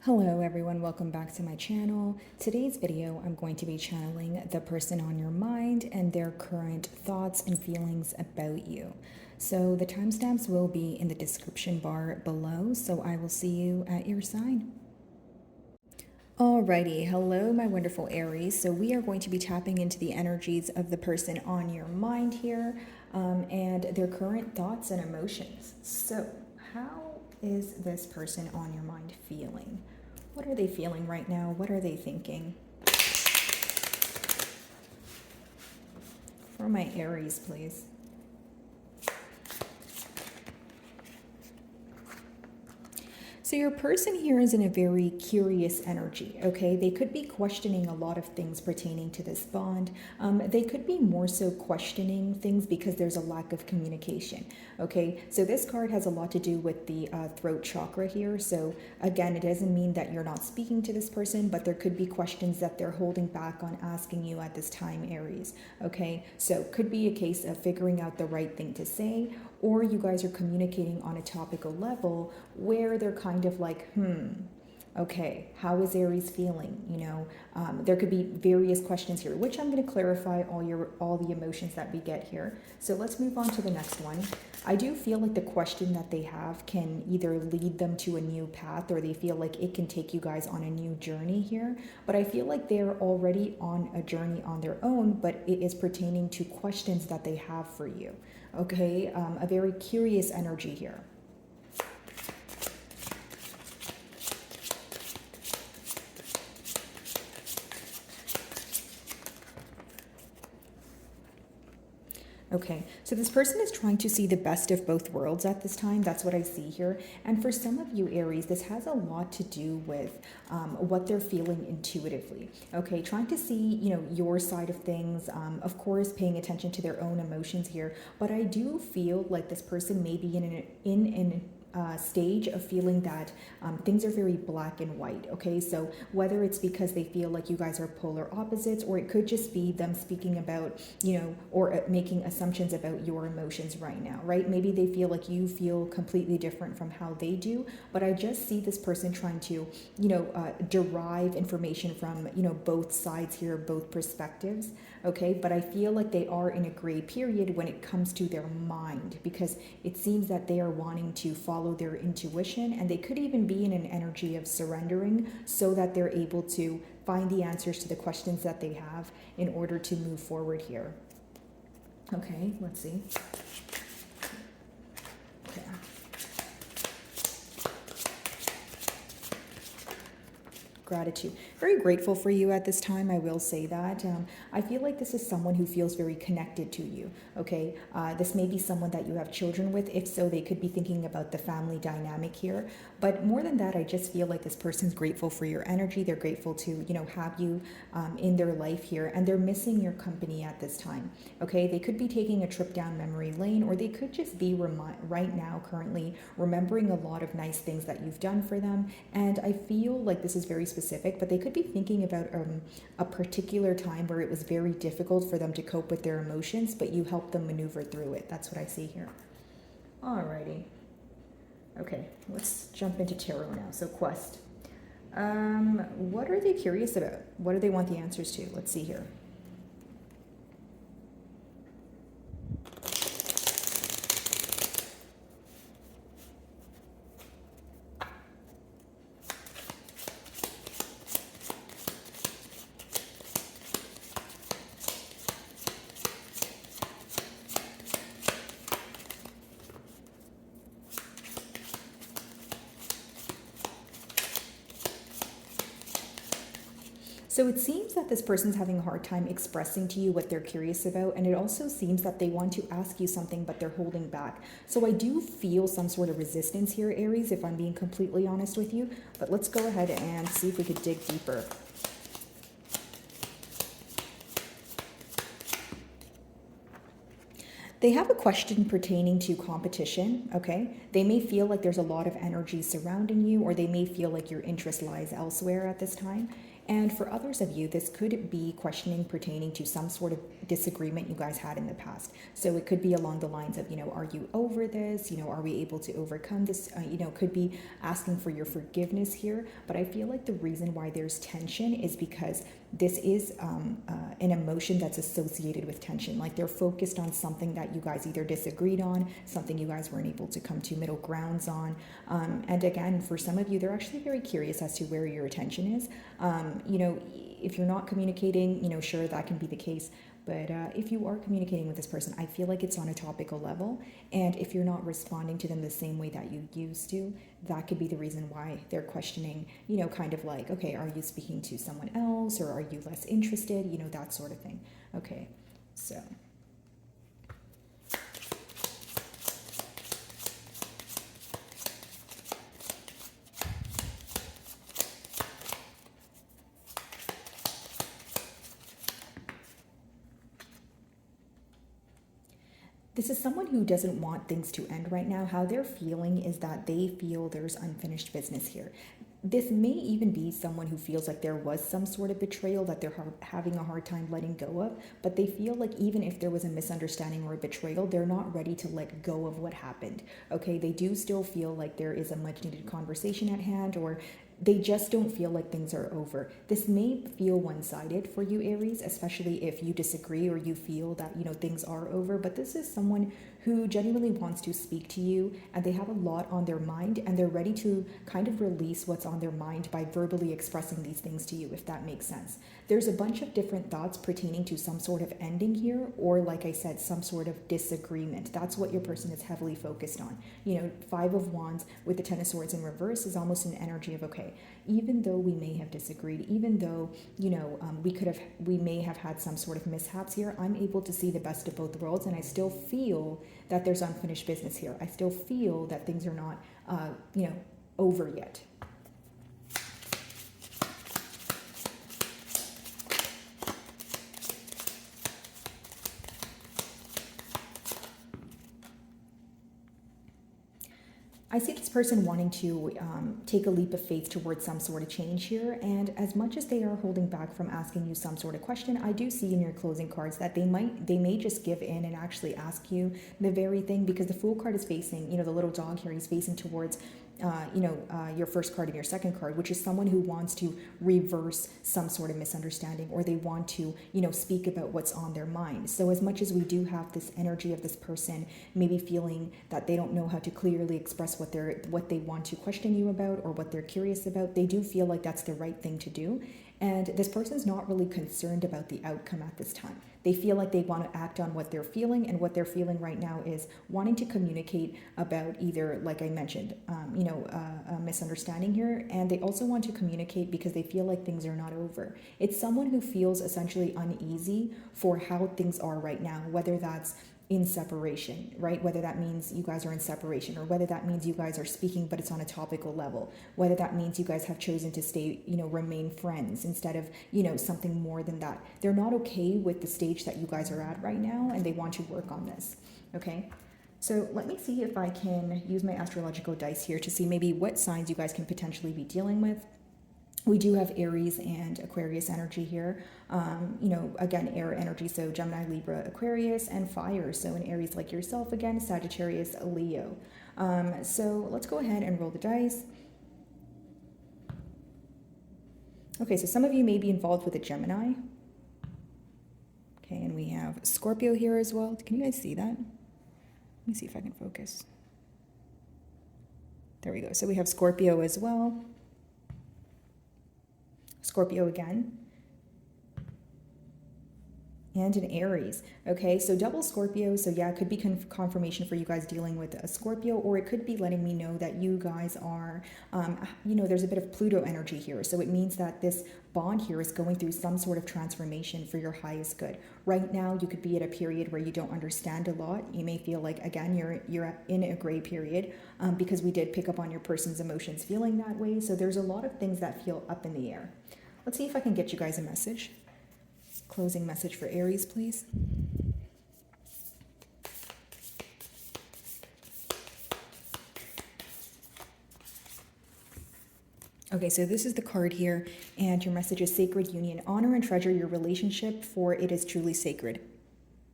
Hello everyone, welcome back to my channel. Today's video, I'm going to be channeling the person on your mind and their current thoughts and feelings about you. So the timestamps will be in the description bar below, so I will see you at your sign. Alrighty, hello my wonderful Aries. So we are going to be tapping into the energies of the person on your mind here and their current thoughts and emotions. So how is this person on your mind feeling? What are they feeling right now? What are they thinking? For my Aries, please. So your person here is in a very curious energy, okay? They could be questioning a lot of things pertaining to this bond. They could be more so questioning things because there's a lack of communication, okay? So this card has a lot to do with the throat chakra here. So again, it doesn't mean that you're not speaking to this person, but there could be questions that they're holding back on asking you at this time, Aries, okay? So could be a case of figuring out the right thing to say, or you guys are communicating on a topical level where they're kind of like, okay, how is Aries feeling? You know, there could be various questions here, which I'm going to clarify all the emotions that we get here. So let's move on to the next one. I do feel like the question that they have can either lead them to a new path, or they feel like it can take you guys on a new journey here. But I feel like they're already on a journey on their own, but it is pertaining to questions that they have for you. Okay, a very curious energy here. Okay, so this person is trying to see the best of both worlds at this time. That's what I see here. And for some of you, Aries, this has a lot to do with what they're feeling intuitively. Okay, trying to see, you know, your side of things. Of course, paying attention to their own emotions here. But I do feel like this person may be in an stage of feeling that things are very black and white, okay? So whether it's because they feel like you guys are polar opposites, or it could just be them speaking about, you know, or making assumptions about your emotions right now, right? Maybe they feel like you feel completely different from how they do, but I just see this person trying to, you know, derive information from, you know, both sides here, both perspectives, okay? But I feel like they are in a gray period when it comes to their mind, because it seems that they are wanting to follow their intuition, and they could even be in an energy of surrendering so that they're able to find the answers to the questions that they have in order to move forward here. Okay, let's see. Okay. Gratitude. Very grateful for you at this time, I will say that. I feel like this is someone who feels very connected to you, okay? This may be someone that you have children with. If so, they could be thinking about the family dynamic here. But more than that, I just feel like this person's grateful for your energy. They're grateful to, you know, have you in their life here, and they're missing your company at this time, okay? They could be taking a trip down memory lane, or they could just be right now, currently, remembering a lot of nice things that you've done for them. And I feel like this is very specific, but they could be thinking about a particular time where it was very difficult for them to cope with their emotions, but you helped them maneuver through it. That's what I see here. Alrighty. Okay, let's jump into tarot now. So quest. What are they curious about? What do they want the answers to? Let's see here. So it seems that this person's having a hard time expressing to you what they're curious about, and it also seems that they want to ask you something, but they're holding back. So I do feel some sort of resistance here, Aries, if I'm being completely honest with you. But let's go ahead and see if we could dig deeper. They have a question pertaining to competition, okay? They may feel like there's a lot of energy surrounding you, or they may feel like your interest lies elsewhere at this time. And for others of you, this could be questioning pertaining to some sort of disagreement you guys had in the past. So it could be along the lines of, are you over this? Are we able to overcome this? Could be asking for your forgiveness here. But I feel like the reason why there's tension is because this is an emotion that's associated with tension. Like they're focused on something that you guys either disagreed on, something you guys weren't able to come to middle grounds on. And again, for some of you, they're actually very curious as to where your attention is. If you're not communicating, sure, that can be the case. But if you are communicating with this person, I feel like it's on a topical level. And if you're not responding to them the same way that you used to, that could be the reason why they're questioning, kind of like, okay, are you speaking to someone else or are you less interested? That sort of thing. Okay, so. This is someone who doesn't want things to end right now. How they're feeling is that they feel there's unfinished business here. This may even be someone who feels like there was some sort of betrayal that they're having a hard time letting go of, but they feel like even if there was a misunderstanding or a betrayal, they're not ready to let go of what happened. Okay, they do still feel like there is a much needed conversation at hand, or they just don't feel like things are over. This may feel one-sided for you, Aries, especially if you disagree or you feel that, things are over. But this is someone who genuinely wants to speak to you, and they have a lot on their mind, and they're ready to kind of release what's on their mind by verbally expressing these things to you, if that makes sense. There's a bunch of different thoughts pertaining to some sort of ending here, or like I said, some sort of disagreement. That's what your person is heavily focused on. Five of Wands with the Ten of Swords in reverse is almost an energy of, okay, even though we may have disagreed, even though, we may have had some sort of mishaps here, I'm able to see the best of both worlds, and I still feel that there's unfinished business here. I still feel that things are not, over yet. I see this person wanting to take a leap of faith towards some sort of change here, and as much as they are holding back from asking you some sort of question, I do see in your closing cards that they may just give in and actually ask you the very thing, because the Fool card is facing, the little dog here, he's facing towards your first card and your second card, which is someone who wants to reverse some sort of misunderstanding, or they want to, speak about what's on their mind. So as much as we do have this energy of this person maybe feeling that they don't know how to clearly express what they want to question you about or what they're curious about, they do feel like that's the right thing to do. And this person's not really concerned about the outcome at this time. They feel like they want to act on what they're feeling, and what they're feeling right now is wanting to communicate about either, like I mentioned, a misunderstanding here, and they also want to communicate because they feel like things are not over. It's someone who feels essentially uneasy for how things are right now, whether that's in separation, right? Whether that means you guys are in separation, or whether that means you guys are speaking but it's on a topical level, whether that means you guys have chosen to stay, remain friends instead of, something more than that. They're not okay with the stage that you guys are at right now, and they want to work on this. Okay, so let me see if I can use my astrological dice here to see maybe what signs you guys can potentially be dealing with. We do have Aries and Aquarius energy here. Again, air energy, so Gemini, Libra, Aquarius, and fire. So in Aries like yourself, again, Sagittarius, Leo. So let's go ahead and roll the dice. Okay, so some of you may be involved with a Gemini. Okay, and we have Scorpio here as well. Can you guys see that? Let me see if I can focus. There we go. So we have Scorpio as well. Scorpio again, and an Aries. Okay, so double Scorpio. So yeah, it could be confirmation for you guys dealing with a Scorpio, or it could be letting me know that you guys are, there's a bit of Pluto energy here. So it means that this bond here is going through some sort of transformation for your highest good. Right now, you could be at a period where you don't understand a lot. You may feel like, again, you're in a gray period, because we did pick up on your person's emotions feeling that way. So there's a lot of things that feel up in the air. Let's see if I can get you guys a message. Closing message for Aries, please. Okay, so this is the card here, and your message is sacred union. Honor and treasure your relationship, for it is truly sacred.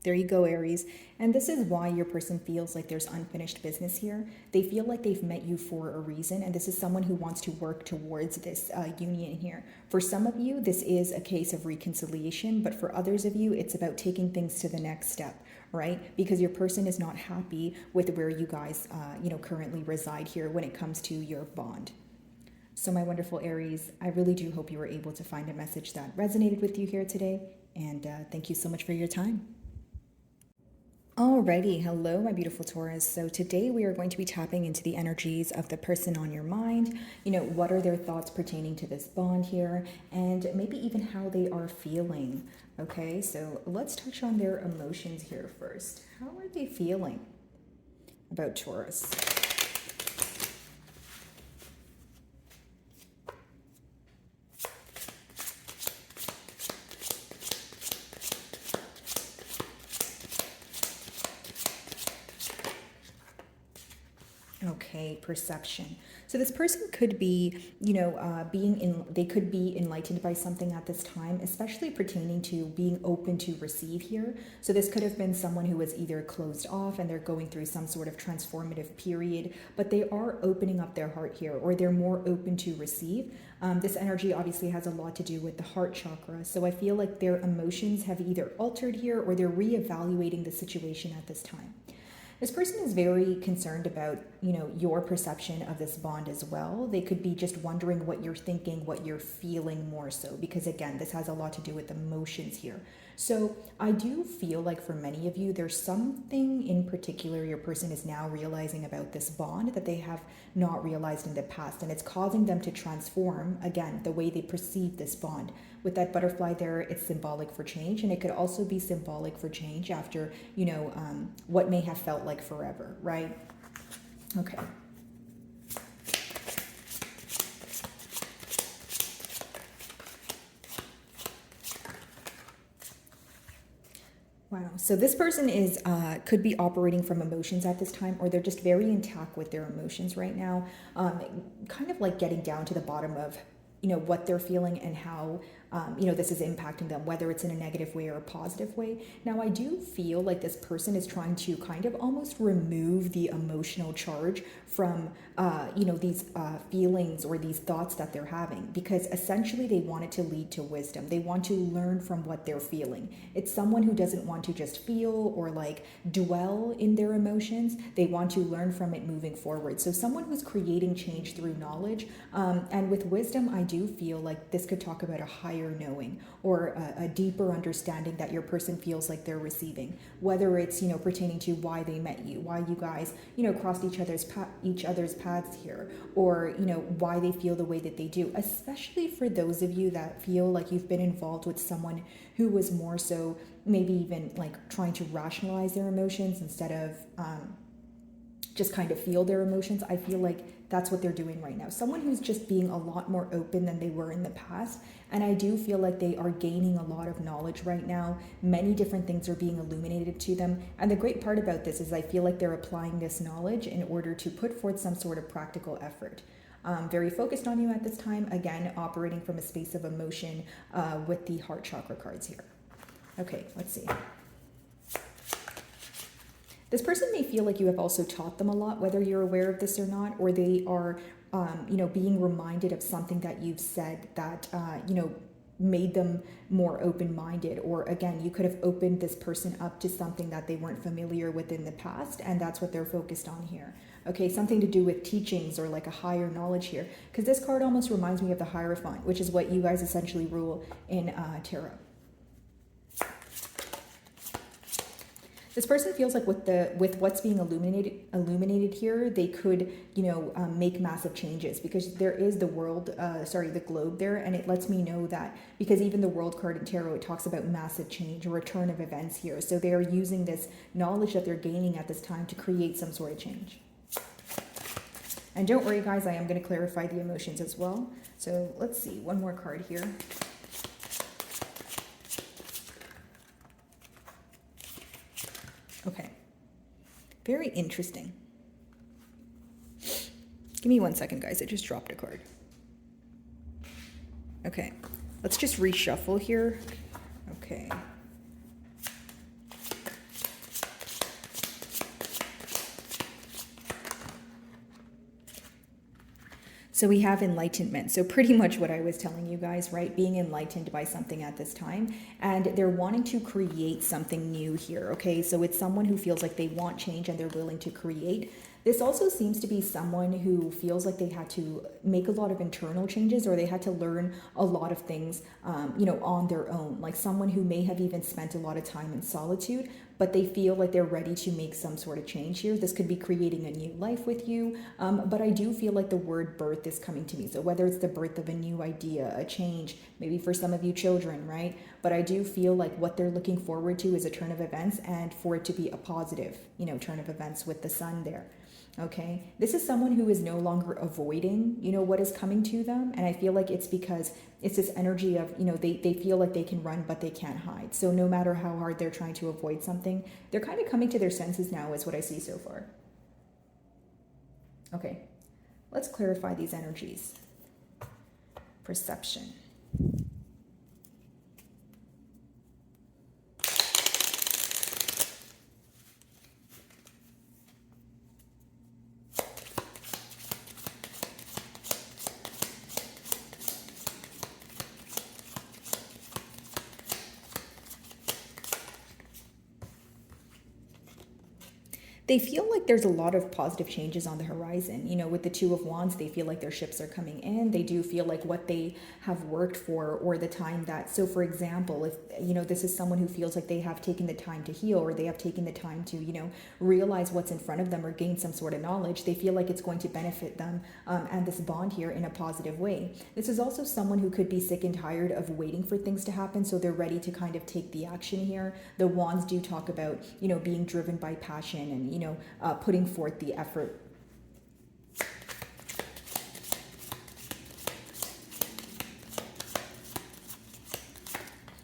There you go, Aries. And this is why your person feels like there's unfinished business here. They feel like they've met you for a reason, and this is someone who wants to work towards this union here. For some of you, this is a case of reconciliation, but for others of you, it's about taking things to the next step, right? Because your person is not happy with where you guys, currently reside here when it comes to your bond. So my wonderful Aries, I really do hope you were able to find a message that resonated with you here today, and thank you so much for your time. Alrighty, hello my beautiful Taurus. So today we are going to be tapping into the energies of the person on your mind. What are their thoughts pertaining to this bond here, and maybe even how they are feeling. Okay, so let's touch on their emotions here first. How are they feeling about Taurus? Okay, perception. So this person could be, they could be enlightened by something at this time, especially pertaining to being open to receive here. So this could have been someone who was either closed off and they're going through some sort of transformative period, but they are opening up their heart here, or they're more open to receive. This energy obviously has a lot to do with the heart chakra. So I feel like their emotions have either altered here, or they're reevaluating the situation at this time. This person is very concerned about, your perception of this bond as well. They could be just wondering what you're thinking, what you're feeling more so, because again, this has a lot to do with emotions here. So I do feel like for many of you, there's something in particular your person is now realizing about this bond that they have not realized in the past, and it's causing them to transform, again, the way they perceive this bond. With that butterfly there, it's symbolic for change, and it could also be symbolic for change after, what may have felt like forever, right? Okay. Wow. So this person is could be operating from emotions at this time, or they're just very intact with their emotions right now. Kind of like getting down to the bottom of, what they're feeling and how, this is impacting them, whether it's in a negative way or a positive way. Now, I do feel like this person is trying to kind of almost remove the emotional charge from, these feelings or these thoughts that they're having, because essentially they want it to lead to wisdom. They want to learn from what they're feeling. It's someone who doesn't want to just feel or like dwell in their emotions. They want to learn from it moving forward. So someone who's creating change through knowledge, and with wisdom, I do feel like this could talk about a higher knowing, or a deeper understanding that your person feels like they're receiving, whether it's, pertaining to why they met you, why you guys, crossed each other's paths here, or, why they feel the way that they do, especially for those of you that feel like you've been involved with someone who was more so maybe even like trying to rationalize their emotions instead of just kind of feel their emotions. I feel like that's what they're doing right now. Someone who's just being a lot more open than they were in the past. And I do feel like they are gaining a lot of knowledge right now. Many different things are being illuminated to them. And the great part about this is I feel like they're applying this knowledge in order to put forth some sort of practical effort. Very focused on you at this time. Again, operating from a space of emotion with the heart chakra cards here. Okay, let's see. This person may feel like you have also taught them a lot, whether you're aware of this or not, or they are, being reminded of something that you've said that, made them more open-minded. Or again, you could have opened this person up to something that they weren't familiar with in the past, and that's what they're focused on here. Okay, something to do with teachings or like a higher knowledge here, because this card almost reminds me of the Hierophant, which is what you guys essentially rule in tarot. This person feels like with what's being illuminated here, they could, make massive changes, because there is the the globe there, and it lets me know that, because even the World card in tarot, it talks about massive change, a return of events here. So they are using this knowledge that they're gaining at this time to create some sort of change. And don't worry, guys, I am going to clarify the emotions as well. So let's see, one more card here. Okay, very interesting. Give me 1 second, guys. I just dropped a card. Okay, let's just reshuffle here. Okay. So we have enlightenment. So pretty much what I was telling you guys, right? Being enlightened by something at this time. And they're wanting to create something new here, okay? So it's someone who feels like they want change and they're willing to create. This also seems to be someone who feels like they had to make a lot of internal changes, or they had to learn a lot of things, on their own. Like someone who may have even spent a lot of time in solitude, but they feel like they're ready to make some sort of change here. This could be creating a new life with you, but I do feel like the word birth is coming to me. So whether it's the birth of a new idea, a change, maybe for some of you children, right? But I do feel like what they're looking forward to is a turn of events, and for it to be a positive, turn of events with the sun there. Okay, this is someone who is no longer avoiding, what is coming to them. And I feel like it's because it's this energy of, they feel like they can run, but they can't hide. So no matter how hard they're trying to avoid something, they're kind of coming to their senses now, is what I see so far. Okay, let's clarify these energies. Perception. They feel like there's a lot of positive changes on the horizon. With the Two of Wands, they feel like their ships are coming in. They do feel like what they have worked for, or the time that, so for example, if, this is someone who feels like they have taken the time to heal, or they have taken the time to, realize what's in front of them, or gain some sort of knowledge, they feel like it's going to benefit them and this bond here in a positive way. This is also someone who could be sick and tired of waiting for things to happen, so they're ready to kind of take the action here. The Wands do talk about, being driven by passion and, putting forth the effort.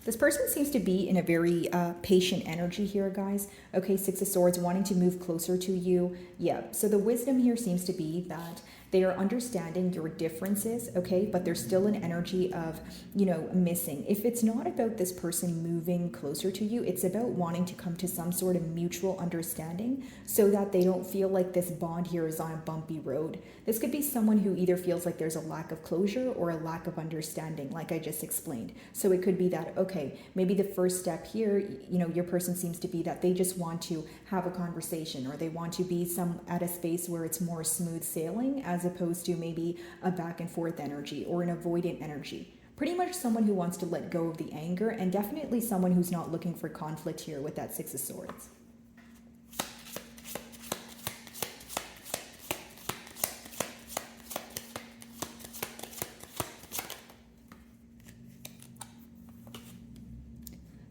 This person seems to be in a very patient energy here, guys. Okay, Six of Swords, wanting to move closer to you. Yeah, so the wisdom here seems to be that they are understanding your differences, okay, but there's still an energy of, missing. If it's not about this person moving closer to you, it's about wanting to come to some sort of mutual understanding so that they don't feel like this bond here is on a bumpy road. This could be someone who either feels like there's a lack of closure or a lack of understanding, like I just explained. So it could be that, okay, maybe the first step here, your person seems to be that they just want to have a conversation, or they want to be at a space where it's more smooth sailing, as opposed to maybe a back and forth energy or an avoidant energy. Pretty much someone who wants to let go of the anger, and definitely someone who's not looking for conflict here with that Six of Swords.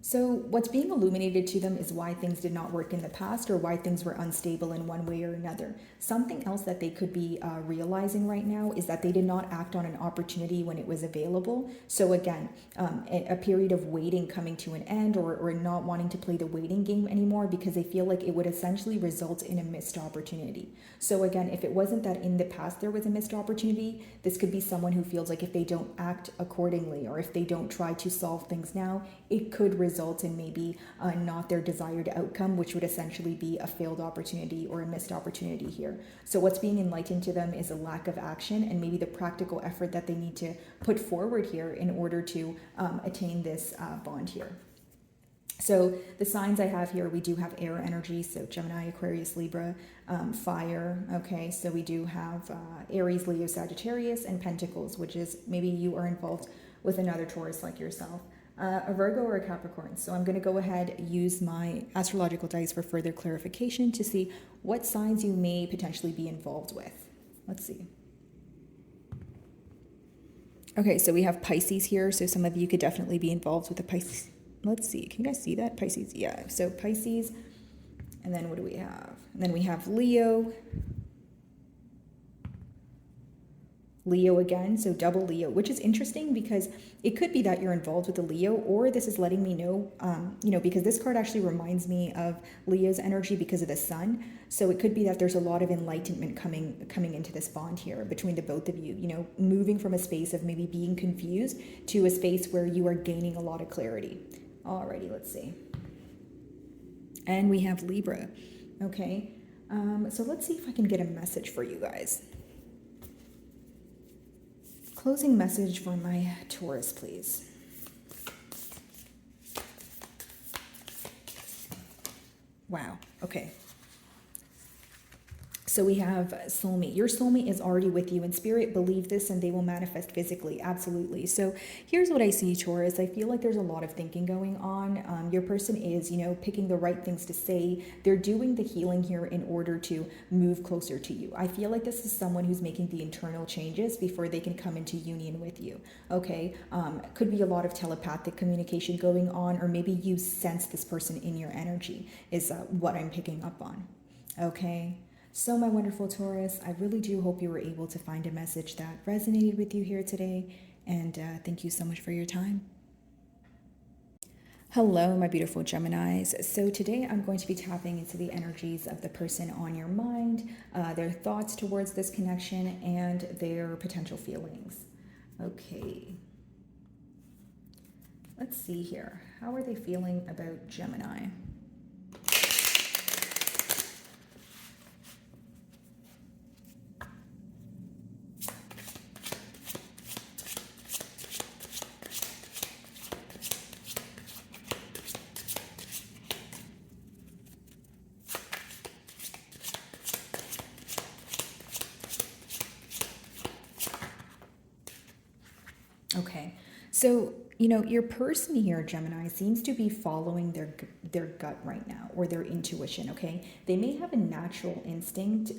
So what's being illuminated to them is why things did not work in the past, or why things were unstable in one way or another. Something else that they could be realizing right now is that they did not act on an opportunity when it was available. So again, a period of waiting coming to an end, or not wanting to play the waiting game anymore, because they feel like it would essentially result in a missed opportunity. So again, if it wasn't that in the past there was a missed opportunity, this could be someone who feels like if they don't act accordingly, or if they don't try to solve things now, it could result in maybe not their desired outcome, which would essentially be a failed opportunity or a missed opportunity here. So what's being enlightened to them is a lack of action, and maybe the practical effort that they need to put forward here in order to attain this bond here. So the signs I have here, we do have air energy, so Gemini, Aquarius, Libra, fire, okay? So we do have Aries, Leo, Sagittarius, and Pentacles, which is maybe you are involved with another Taurus like yourself. A Virgo or a Capricorn. So I'm going to go ahead, use my astrological dice for further clarification to see what signs you may potentially be involved with. Let's see. Okay, so we have Pisces here. So some of you could definitely be involved with the Pisces. Let's see. Can you guys see that? Pisces. Yeah. So Pisces. And then what do we have? And then we have Leo. Leo again, so double Leo, which is interesting because it could be that you're involved with a Leo, or this is letting me know, because this card actually reminds me of Leo's energy because of the sun. So it could be that there's a lot of enlightenment coming into this bond here between the both of you, moving from a space of maybe being confused to a space where you are gaining a lot of clarity. Alrighty, let's see. And we have Libra. Okay, so let's see if I can get a message for you guys. Closing message for my Taurus, please. Wow, okay. So we have soulmate. Your soulmate is already with you in spirit. Believe this and they will manifest physically. Absolutely. So here's what I see, Taurus. I feel like there's a lot of thinking going on. Your person is, picking the right things to say. They're doing the healing here in order to move closer to you. I feel like this is someone who's making the internal changes before they can come into union with you. Okay. Could be a lot of telepathic communication going on, or maybe you sense this person in your energy is what I'm picking up on. Okay. So my wonderful Taurus, I really do hope you were able to find a message that resonated with you here today. And thank you so much for your time. Hello, my beautiful Geminis. So today I'm going to be tapping into the energies of the person on your mind, their thoughts towards this connection, and their potential feelings. Okay. Let's see here. How are they feeling about Gemini? Okay, so, your person here, Gemini, seems to be following their gut right now, or their intuition, okay? They may have a natural instinct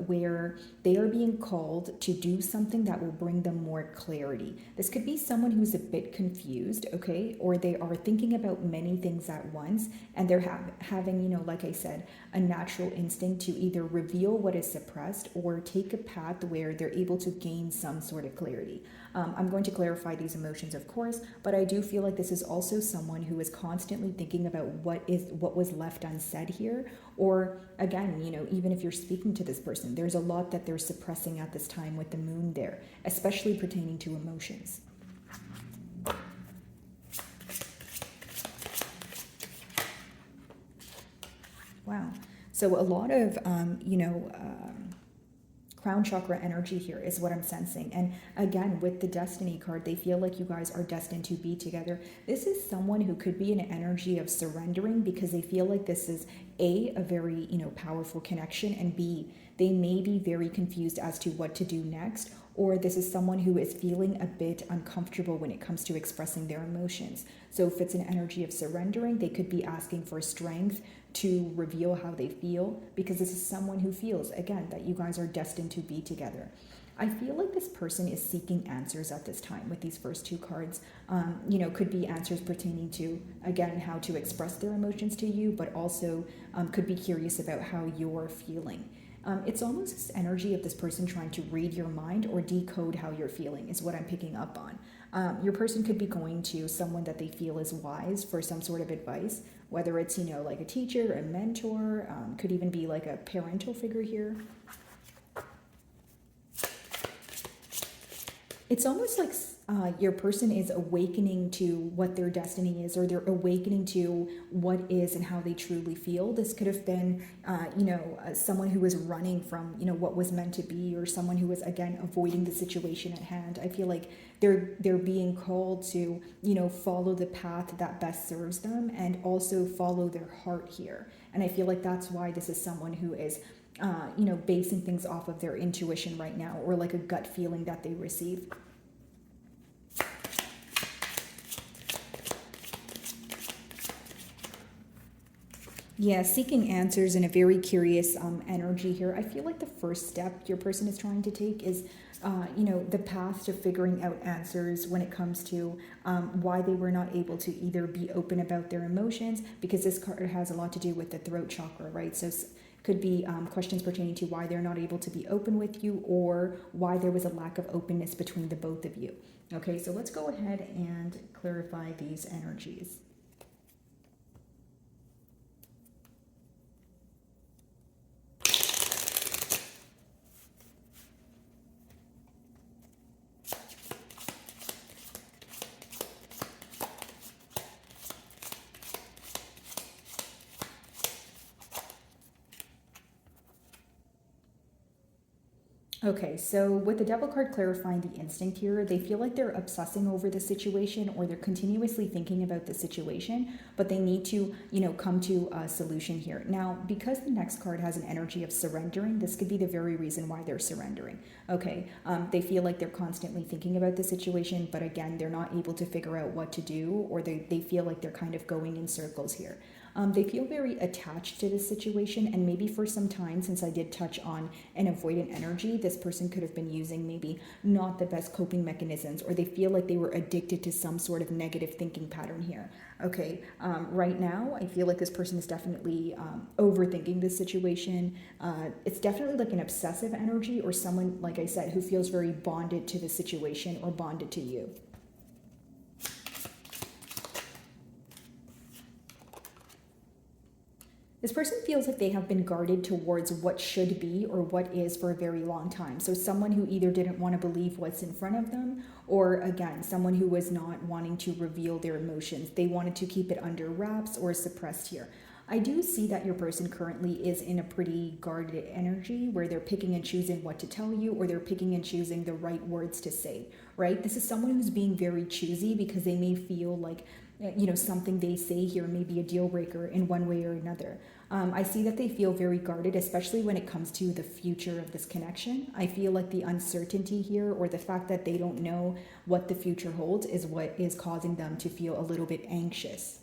where they are being called to do something that will bring them more clarity. This could be someone who's a bit confused, okay? Or they are thinking about many things at once, and they're having, like I said, a natural instinct to either reveal what is suppressed or take a path where they're able to gain some sort of clarity. I'm going to clarify these emotions, of course, but I do feel like this is also someone who is constantly thinking about what was left unsaid here. Or again, even if you're speaking to this person, there's a lot that they're suppressing at this time with the moon there, especially pertaining to emotions. Wow. So a lot of, crown chakra energy here is what I'm sensing. And again, with the destiny card, they feel like you guys are destined to be together. This is someone who could be an energy of surrendering because they feel like this is a very, powerful connection, and B, they may be very confused as to what to do next, or this is someone who is feeling a bit uncomfortable when it comes to expressing their emotions. So if it's an energy of surrendering, they could be asking for strength to reveal how they feel, because this is someone who feels, again, that you guys are destined to be together. I feel like this person is seeking answers at this time with these first two cards. Could be answers pertaining to, again, how to express their emotions to you, but also could be curious about how you're feeling. It's almost this energy of this person trying to read your mind or decode how you're feeling is what I'm picking up on. Your person could be going to someone that they feel is wise for some sort of advice, whether it's, like a teacher, a mentor, could even be like a parental figure here. It's almost like your person is awakening to what their destiny is, or they're awakening to what is and how they truly feel. This could have been, someone who was running from, what was meant to be, or someone who was, again, avoiding the situation at hand. I feel like they're being called to, follow the path that best serves them, and also follow their heart here. And I feel like that's why this is someone who is, basing things off of their intuition right now, or like a gut feeling that they receive. Yeah, seeking answers in a very curious energy here. I feel like the first step your person is trying to take is, the path to figuring out answers when it comes to why they were not able to either be open about their emotions, because this card has a lot to do with the throat chakra, right? So Could be questions pertaining to why they're not able to be open with you, or why there was a lack of openness between the both of you. Okay, so let's go ahead and clarify these energies. Okay, so with the Devil card clarifying the instinct here, they feel like they're obsessing over the situation, or they're continuously thinking about the situation, but they need to, come to a solution here. Now, because the next card has an energy of surrendering, this could be the very reason why they're surrendering. Okay, they feel like they're constantly thinking about the situation, but again, they're not able to figure out what to do, or they feel like they're kind of going in circles here. They feel very attached to this situation, and maybe for some time, since I did touch on an avoidant energy, this person could have been using maybe not the best coping mechanisms, or they feel like they were addicted to some sort of negative thinking pattern here. Okay, right now, I feel like this person is definitely overthinking this situation. It's definitely like an obsessive energy, or someone, like I said, who feels very bonded to the situation or bonded to you. This person feels like they have been guarded towards what should be or what is for a very long time. So someone who either didn't want to believe what's in front of them, or again, someone who was not wanting to reveal their emotions. They wanted to keep it under wraps or suppressed here. I do see that your person currently is in a pretty guarded energy where they're picking and choosing what to tell you, or they're picking and choosing the right words to say, right? This is someone who's being very choosy because they may feel like, something they say here may be a deal breaker in one way or another. I see that they feel very guarded, especially when it comes to the future of this connection. I feel like the uncertainty here, or the fact that they don't know what the future holds, is what is causing them to feel a little bit anxious.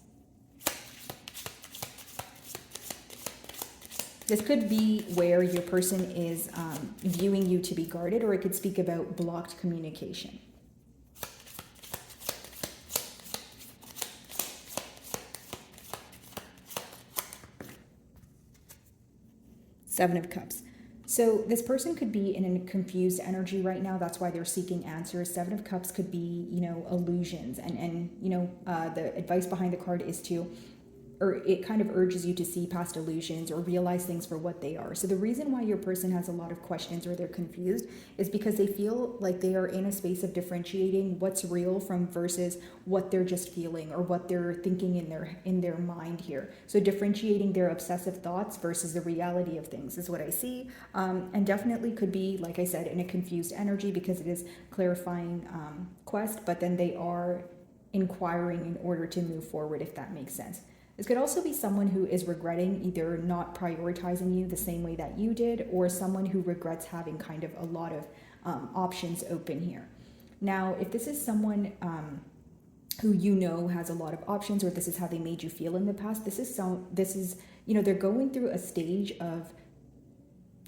This could be where your person is viewing you to be guarded, or it could speak about blocked communication. Seven of Cups. So this person could be in a confused energy right now. That's why they're seeking answers. Seven of Cups could be, illusions. And the advice behind the card is to, or it kind of urges you to see past illusions or realize things for what they are. So the reason why your person has a lot of questions or they're confused is because they feel like they are in a space of differentiating what's real from versus what they're just feeling or what they're thinking in their mind here. So differentiating their obsessive thoughts versus the reality of things is what I see. And definitely could be, like I said, in a confused energy because it is clarifying quest, but then they are inquiring in order to move forward, if that makes sense. This could also be someone who is regretting either not prioritizing you the same way that you did, or someone who regrets having kind of a lot of options open here. Now, if this is someone who has a lot of options, or this is how they made you feel in the past, this is they're going through a stage of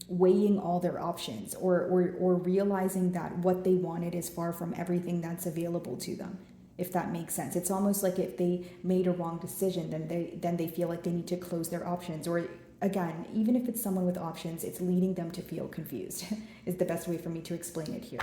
weighing all their options, or realizing that what they wanted is far from everything that's available to them, if that makes sense. It's almost like if they made a wrong decision, then they feel like they need to close their options. Or again, even if it's someone with options, it's leading them to feel confused is the best way for me to explain it here.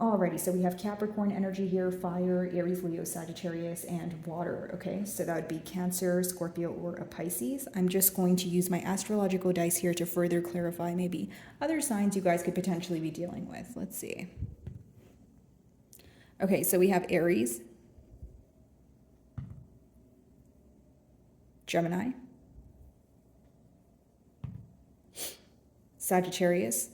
Alrighty, so we have Capricorn energy here, fire, Aries, Leo, Sagittarius, and water. Okay, so that would be Cancer, Scorpio, or a Pisces. I'm just going to use my astrological dice here to further clarify maybe other signs you guys could potentially be dealing with. Let's see. Okay, so we have Aries, Gemini, Sagittarius,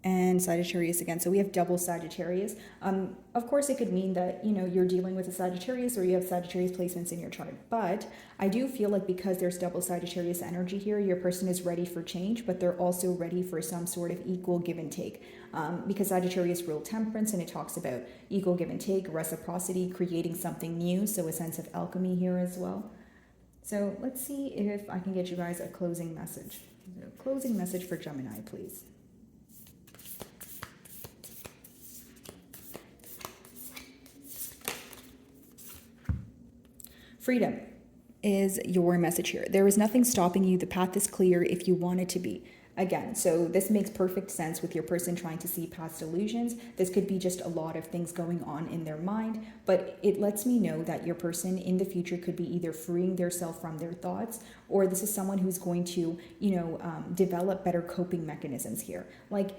and Sagittarius again. So we have double Sagittarius. Of course, it could mean that, you're dealing with a Sagittarius or you have Sagittarius placements in your chart. But I do feel like because there's double Sagittarius energy here, your person is ready for change, but they're also ready for some sort of equal give and take. Because Sagittarius rule temperance, and it talks about equal give and take, reciprocity, creating something new. So a sense of alchemy here as well. So let's see if I can get you guys a closing message. A closing message for Gemini, please. Freedom. is your message here. There is nothing stopping you. The path is clear if you want it to be. Again, so this makes perfect sense with your person trying to see past illusions. This could be just a lot of things going on in their mind, but it lets me know that your person in the future could be either freeing themselves from their thoughts, or this is someone who's going to, develop better coping mechanisms here. Like,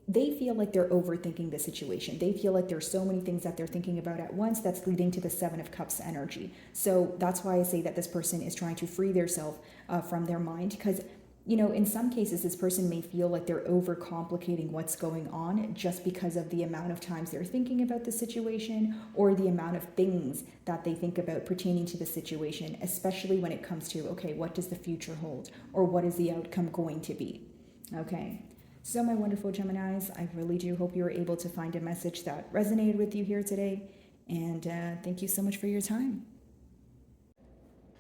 they feel like they're overthinking the situation. They feel like there's so many things that they're thinking about at once that's leading to the Seven of Cups energy. So that's why I say that this person is trying to free themselves from their mind, because in some cases, this person may feel like they're overcomplicating what's going on just because of the amount of times they're thinking about the situation, or the amount of things that they think about pertaining to the situation, especially when it comes to, okay, what does the future hold, or what is the outcome going to be? Okay. So my wonderful Geminis, I really do hope you were able to find a message that resonated with you here today. And thank you so much for your time.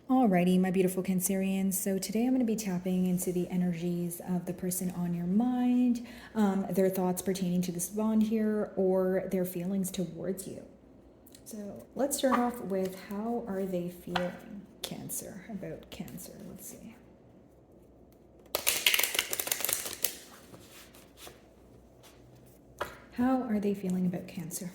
Alrighty, my beautiful Cancerians. So today I'm going to be tapping into the energies of the person on your mind, their thoughts pertaining to this bond here, or their feelings towards you. So let's start off with, how are they feeling, Cancer, about Cancer? Let's see. How are they feeling about Cancer?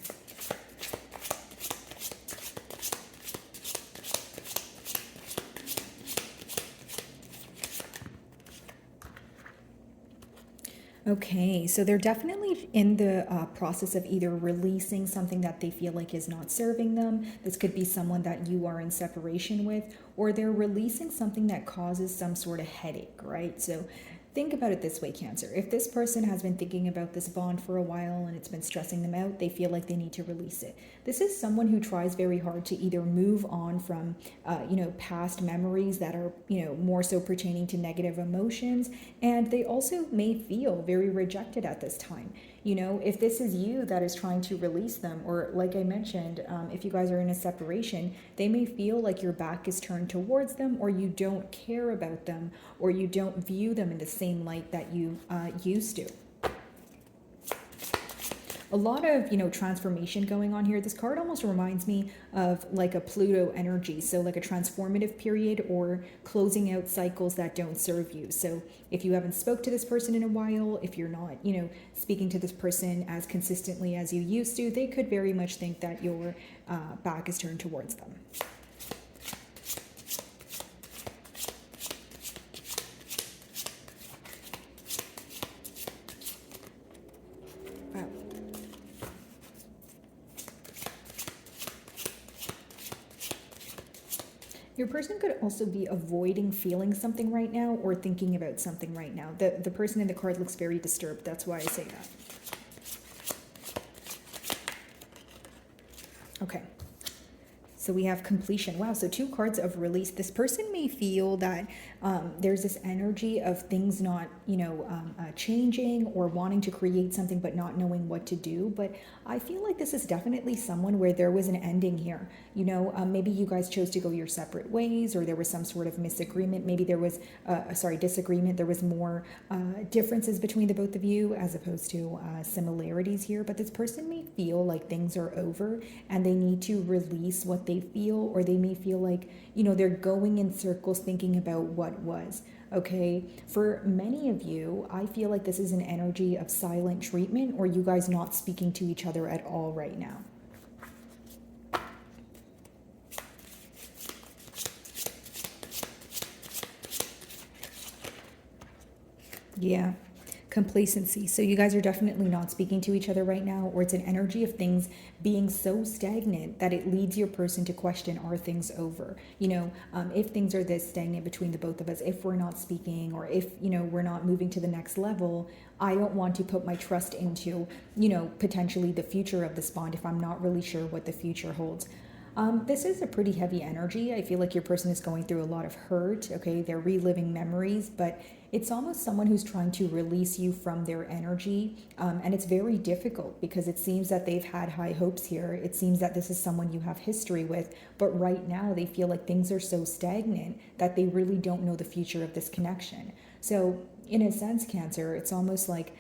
Okay, so they're definitely in the process of either releasing something that they feel like is not serving them. This could be someone that you are in separation with, or they're releasing something that causes some sort of headache, right? So think about it this way, Cancer. If this person has been thinking about this bond for a while and it's been stressing them out, they feel like they need to release it. This is someone who tries very hard to either move on from, past memories that are, more so pertaining to negative emotions. And they also may feel very rejected at this time. If this is you that is trying to release them, or like I mentioned, if you guys are in a separation, they may feel like your back is turned towards them, or you don't care about them, or you don't view them in the same light that you used to. A lot of, transformation going on here. This card almost reminds me of like a Pluto energy. So like a transformative period, or closing out cycles that don't serve you. So if you haven't spoke to this person in a while, if you're not, speaking to this person as consistently as you used to, they could very much think that your back is turned towards them. Your person could also be avoiding feeling something right now, or thinking about something right now. The person in the card looks very disturbed. That's why I say that. Okay. So we have completion. Wow, so 2 cards of release. This person may feel that there's this energy of things not, changing, or wanting to create something but not knowing what to do. But I feel like this is definitely someone where there was an ending here. Maybe you guys chose to go your separate ways, or there was some sort of misagreement. Maybe there was, disagreement. There was more differences between the both of you as opposed to similarities here. But this person may feel like things are over and they need to release what they feel, or they may feel like, they're going in circles thinking about what was. Okay, for many of you, I feel like this is an energy of silent treatment, or you guys not speaking to each other at all right now. Yeah. Complacency. So you guys are definitely not speaking to each other right now, or it's an energy of things being so stagnant that it leads your person to question, are things over? If things are this stagnant between the both of us, if we're not speaking, or if, we're not moving to the next level, I don't want to put my trust into, potentially the future of this bond if I'm not really sure what the future holds. This is a pretty heavy energy. I feel like your person is going through a lot of hurt. Okay, they're reliving memories, but it's almost someone who's trying to release you from their energy. And it's very difficult because it seems that they've had high hopes here. It seems that this is someone you have history with, but right now they feel like things are so stagnant that they really don't know the future of this connection. So in a sense, Cancer, it's almost like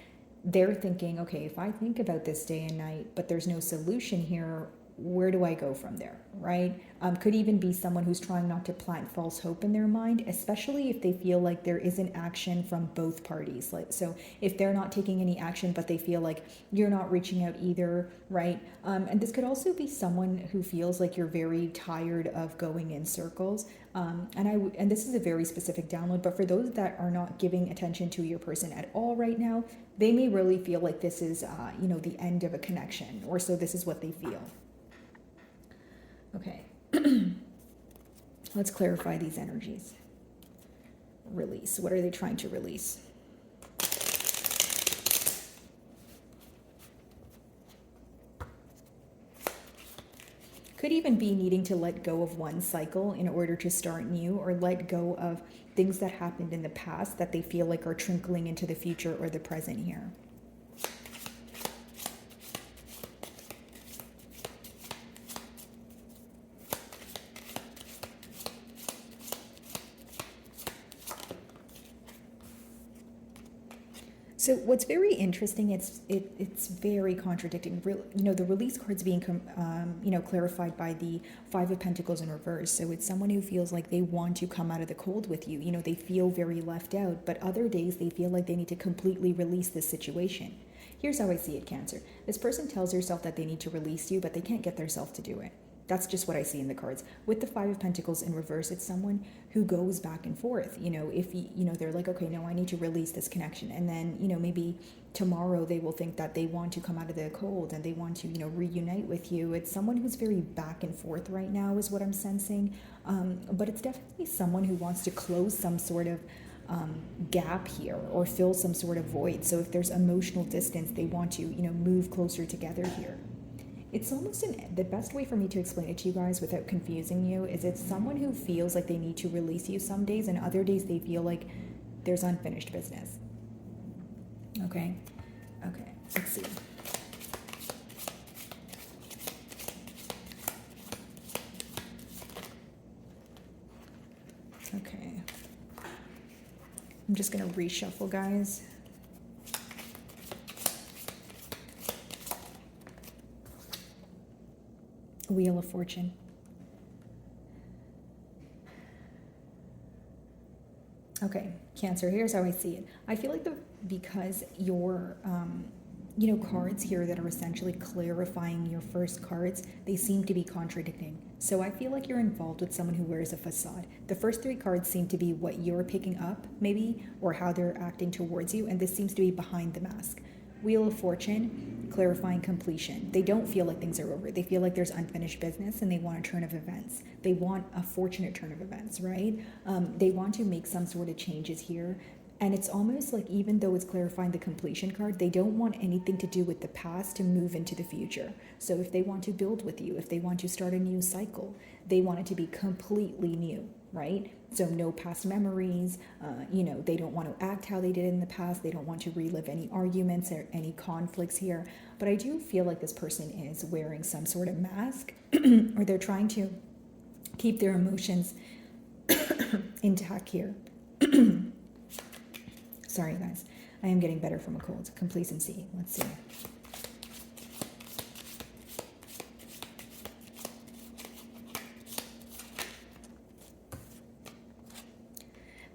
they're thinking, okay, if I think about this day and night, but there's no solution here, where do I go from there, right? Could even be someone who's trying not to plant false hope in their mind, especially if they feel like there isn't action from both parties. Like, so if they're not taking any action, but they feel like you're not reaching out either, right? And this could also be someone who feels like you're very tired of going in circles. And this is a very specific download, but for those that are not giving attention to your person at all right now, they may really feel like this is, the end of a connection, or so this is what they feel. Okay, let's clarify these energies. Release. What are they trying to release? Could even be needing to let go of one cycle in order to start new, or let go of things that happened in the past that they feel like are trickling into the future or the present here. So what's very interesting, it's very contradicting. The release card's being clarified by the Five of Pentacles in reverse. So it's someone who feels like they want to come out of the cold with you. They feel very left out, but other days they feel like they need to completely release this situation. Here's how I see it, Cancer. This person tells herself that they need to release you, but they can't get themselves to do it. That's just what I see in the cards. With the Five of Pentacles in reverse, it's someone who goes back and forth. If they're like, okay, no, I need to release this connection. And then, maybe tomorrow they will think that they want to come out of the cold and they want to, reunite with you. It's someone who's very back and forth right now is what I'm sensing. But it's definitely someone who wants to close some sort of gap here, or fill some sort of void. So if there's emotional distance, they want to, move closer together here. It's almost the best way for me to explain it to you guys without confusing you is it's someone who feels like they need to release you some days, and other days they feel like there's unfinished business. Okay, let's see. Okay, I'm just gonna reshuffle, guys. Wheel of Fortune. Okay, Cancer, here's how I see it. I feel like because your cards here that are essentially clarifying your first cards, they seem to be contradicting. So I feel like you're involved with someone who wears a facade. The first three cards seem to be what you're picking up, maybe, or how they're acting towards you, and this seems to be behind the mask. Wheel of Fortune, clarifying completion. They don't feel like things are over. They feel like there's unfinished business and they want a turn of events. They want a fortunate turn of events, right? They want to make some sort of changes here. And it's almost like, even though it's clarifying the completion card, they don't want anything to do with the past to move into the future. So if they want to build with you, if they want to start a new cycle, they want it to be completely new, right? So no past memories, they don't want to act how they did in the past. They don't want to relive any arguments or any conflicts here. But I do feel like this person is wearing some sort of mask or they're trying to keep their emotions intact here. Sorry, guys. I am getting better from a cold. Complacency. Let's see.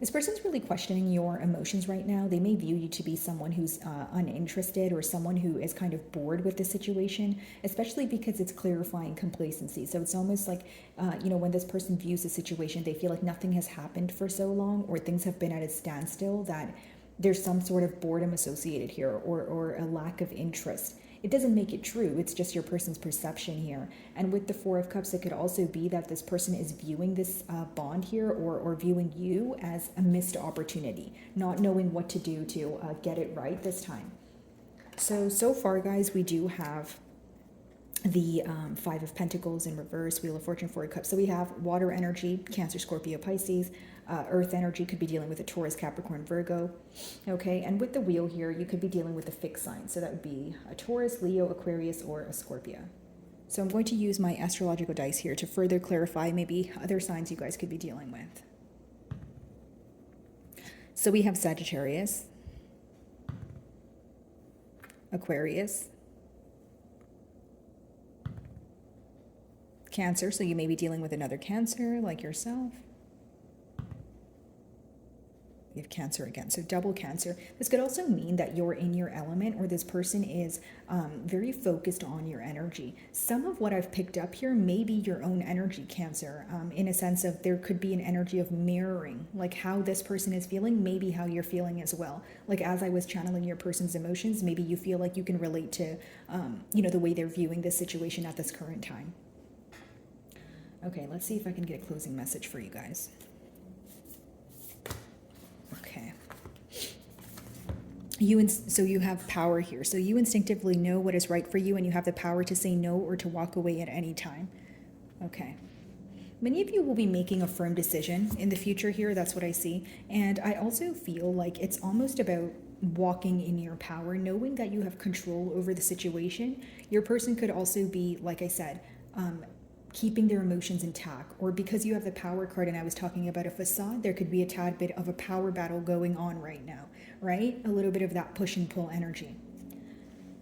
This person's really questioning your emotions right now. They may view you to be someone who's uninterested, or someone who is kind of bored with the situation, especially because it's clarifying complacency. So it's almost like, when this person views the situation, they feel like nothing has happened for so long, or things have been at a standstill, that there's some sort of boredom associated here, or a lack of interest. It doesn't make it true. It's just your person's perception here. And with the Four of Cups, it could also be that this person is viewing this bond here, or viewing you as a missed opportunity, not knowing what to do to get it right this time. So far, guys, we do have the Five of Pentacles in reverse, Wheel of Fortune, Four of Cups. So we have water energy, Cancer, Scorpio, Pisces. Earth energy could be dealing with a Taurus, Capricorn, Virgo. Okay, and with the wheel here, you could be dealing with a fixed sign. So that would be a Taurus, Leo, Aquarius, or a Scorpio. So I'm going to use my astrological dice here to further clarify maybe other signs you guys could be dealing with. So we have Sagittarius, Aquarius, Cancer, so you may be dealing with another Cancer like yourself. You have Cancer again, so double Cancer. This could also mean that you're in your element, or this person is very focused on your energy. Some of what I've picked up here may be your own energy, Cancer, in a sense of there could be an energy of mirroring, like how this person is feeling, maybe how you're feeling as well. Like as I was channeling your person's emotions, maybe you feel like you can relate to, the way they're viewing this situation at this current time. Okay, let's see if I can get a closing message for you guys. Okay. So you have power here. So you instinctively know what is right for you, and you have the power to say no or to walk away at any time. Okay. Many of you will be making a firm decision in the future here. That's what I see. And I also feel like it's almost about walking in your power, knowing that you have control over the situation. Your person could also be, like I said, keeping their emotions intact, or because you have the power card and I was talking about a facade, there could be a tad bit of a power battle going on right now, right? A little bit of that push and pull energy.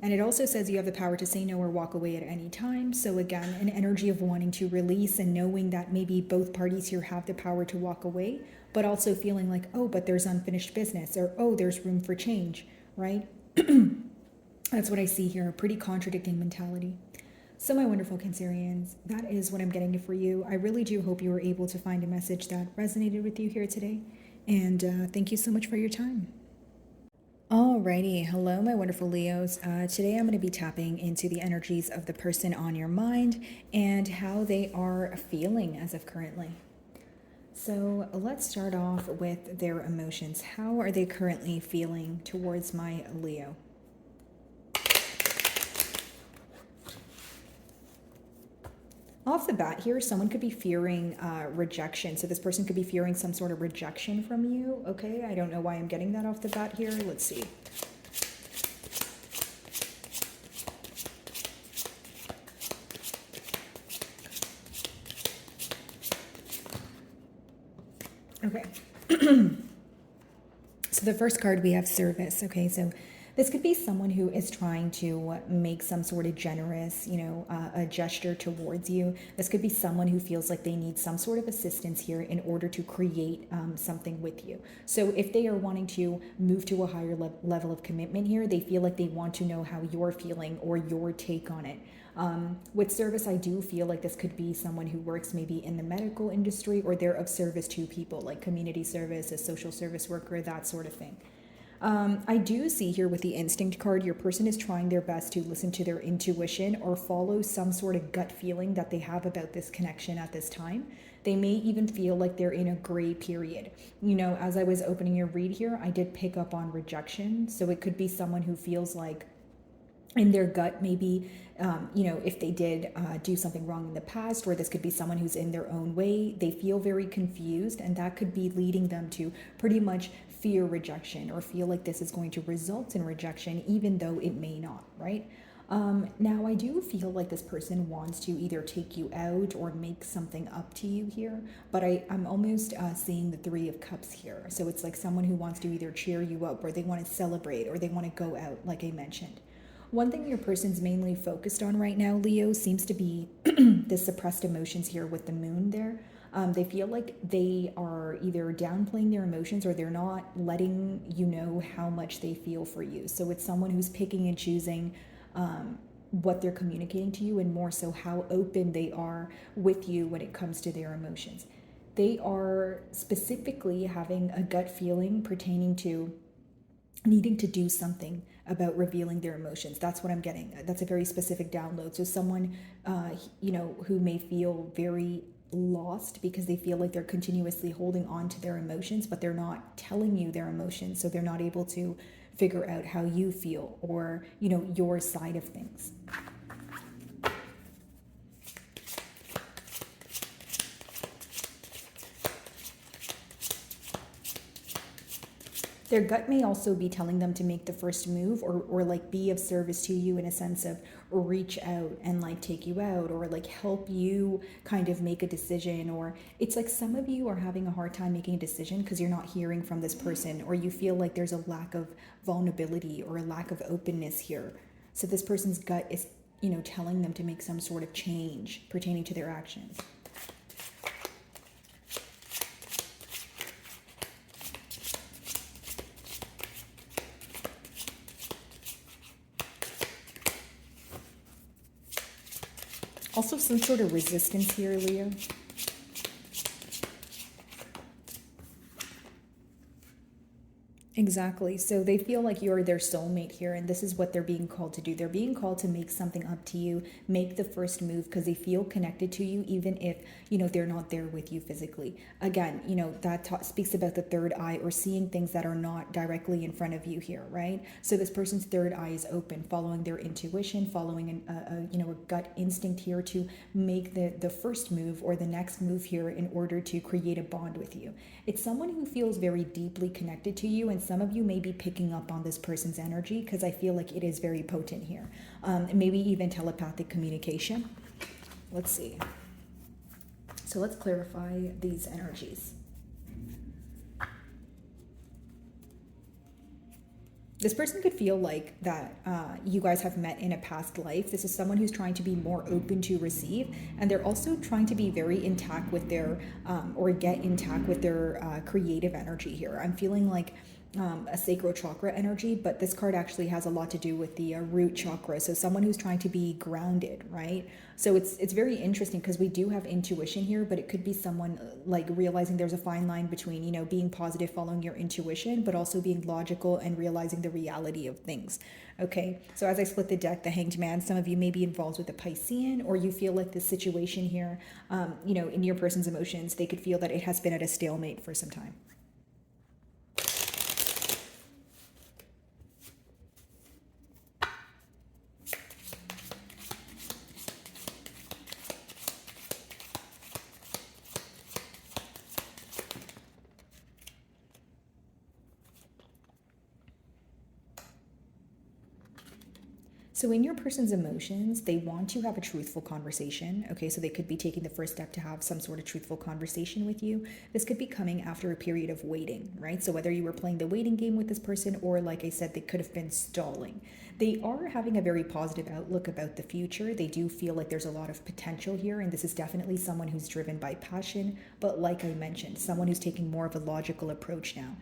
And it also says you have the power to say no or walk away at any time. So again, an energy of wanting to release and knowing that maybe both parties here have the power to walk away, but also feeling like, oh, but there's unfinished business, or oh, there's room for change, right? That's what I see here, a pretty contradicting mentality. So my wonderful Cancerians, that is what I'm getting for you. I really do hope you were able to find a message that resonated with you here today. And thank you so much for your time. Alrighty, hello my wonderful Leos. Today I'm going to be tapping into the energies of the person on your mind and how they are feeling as of currently. So let's start off with their emotions. How are they currently feeling towards my Leo? Off the bat here, someone could be fearing rejection. So this person could be fearing some sort of rejection from you. Okay, I don't know why I'm getting that off the bat here. Let's see. Okay. So the first card we have service. Okay, so this could be someone who is trying to make some sort of generous, a gesture towards you. This could be someone who feels like they need some sort of assistance here in order to create something with you. So if they are wanting to move to a higher level of commitment here, they feel like they want to know how you're feeling or your take on it. With service, I do feel like this could be someone who works maybe in the medical industry, or they're of service to people, like community service, a social service worker, that sort of thing. I do see here with the instinct card, your person is trying their best to listen to their intuition or follow some sort of gut feeling that they have about this connection at this time. They may even feel like they're in a gray period. As I was opening your read here, I did pick up on rejection. So it could be someone who feels like in their gut, maybe, if they did do something wrong in the past, or this could be someone who's in their own way, they feel very confused, and that could be leading them to pretty much fear rejection or feel like this is going to result in rejection, even though it may not, right? Now, I do feel like this person wants to either take you out or make something up to you here, but I'm almost seeing the Three of Cups here. So it's like someone who wants to either cheer you up, or they want to celebrate, or they want to go out, like I mentioned. One thing your person's mainly focused on right now, Leo, seems to be the suppressed emotions here with the moon there. They feel like they are either downplaying their emotions, or they're not letting you know how much they feel for you. So it's someone who's picking and choosing what they're communicating to you, and more so how open they are with you when it comes to their emotions. They are specifically having a gut feeling pertaining to needing to do something about revealing their emotions. That's what I'm getting. That's a very specific download. So someone, who may feel very lost because they feel like they're continuously holding on to their emotions, but they're not telling you their emotions. So they're not able to figure out how you feel, or, your side of things. Their gut may also be telling them to make the first move, or like be of service to you in a sense of reach out and like take you out, or like help you kind of make a decision. Or it's like some of you are having a hard time making a decision because you're not hearing from this person, or you feel like there's a lack of vulnerability or a lack of openness here. So this person's gut is telling them to make some sort of change pertaining to their actions. Also some sort of resistance here, Leo. Exactly. So they feel like you're their soulmate here, and this is what they're being called to do. They're being called to make something up to you, make the first move, because they feel connected to you, even if, they're not there with you physically. Again, that speaks about the third eye, or seeing things that are not directly in front of you here, right? So this person's third eye is open, following their intuition, following a gut instinct here to make the first move or the next move here in order to create a bond with you. It's someone who feels very deeply connected to you, and some of you may be picking up on this person's energy, because I feel like it is very potent here. Maybe even telepathic communication. Let's see. So let's clarify these energies. This person could feel like that you guys have met in a past life. This is someone who's trying to be more open to receive, and they're also trying to be very intact with their, or get intact with their creative energy here. I'm feeling like a sacral chakra energy, but this card actually has a lot to do with the root chakra. So someone who's trying to be grounded, right? So it's very interesting, because we do have intuition here, but it could be someone like realizing there's a fine line between, being positive, following your intuition, but also being logical and realizing the reality of things. Okay, so as I split the deck, the Hanged Man, some of you may be involved with a Piscean, or you feel like the situation here, in your person's emotions, they could feel that it has been at a stalemate for some time. So in your person's emotions, they want to have a truthful conversation. Okay, so they could be taking the first step to have some sort of truthful conversation with you. This could be coming after a period of waiting, right? So whether you were playing the waiting game with this person, or like I said, they could have been stalling. They are having a very positive outlook about the future. They do feel like there's a lot of potential here, and this is definitely someone who's driven by passion, but like I mentioned, someone who's taking more of a logical approach now.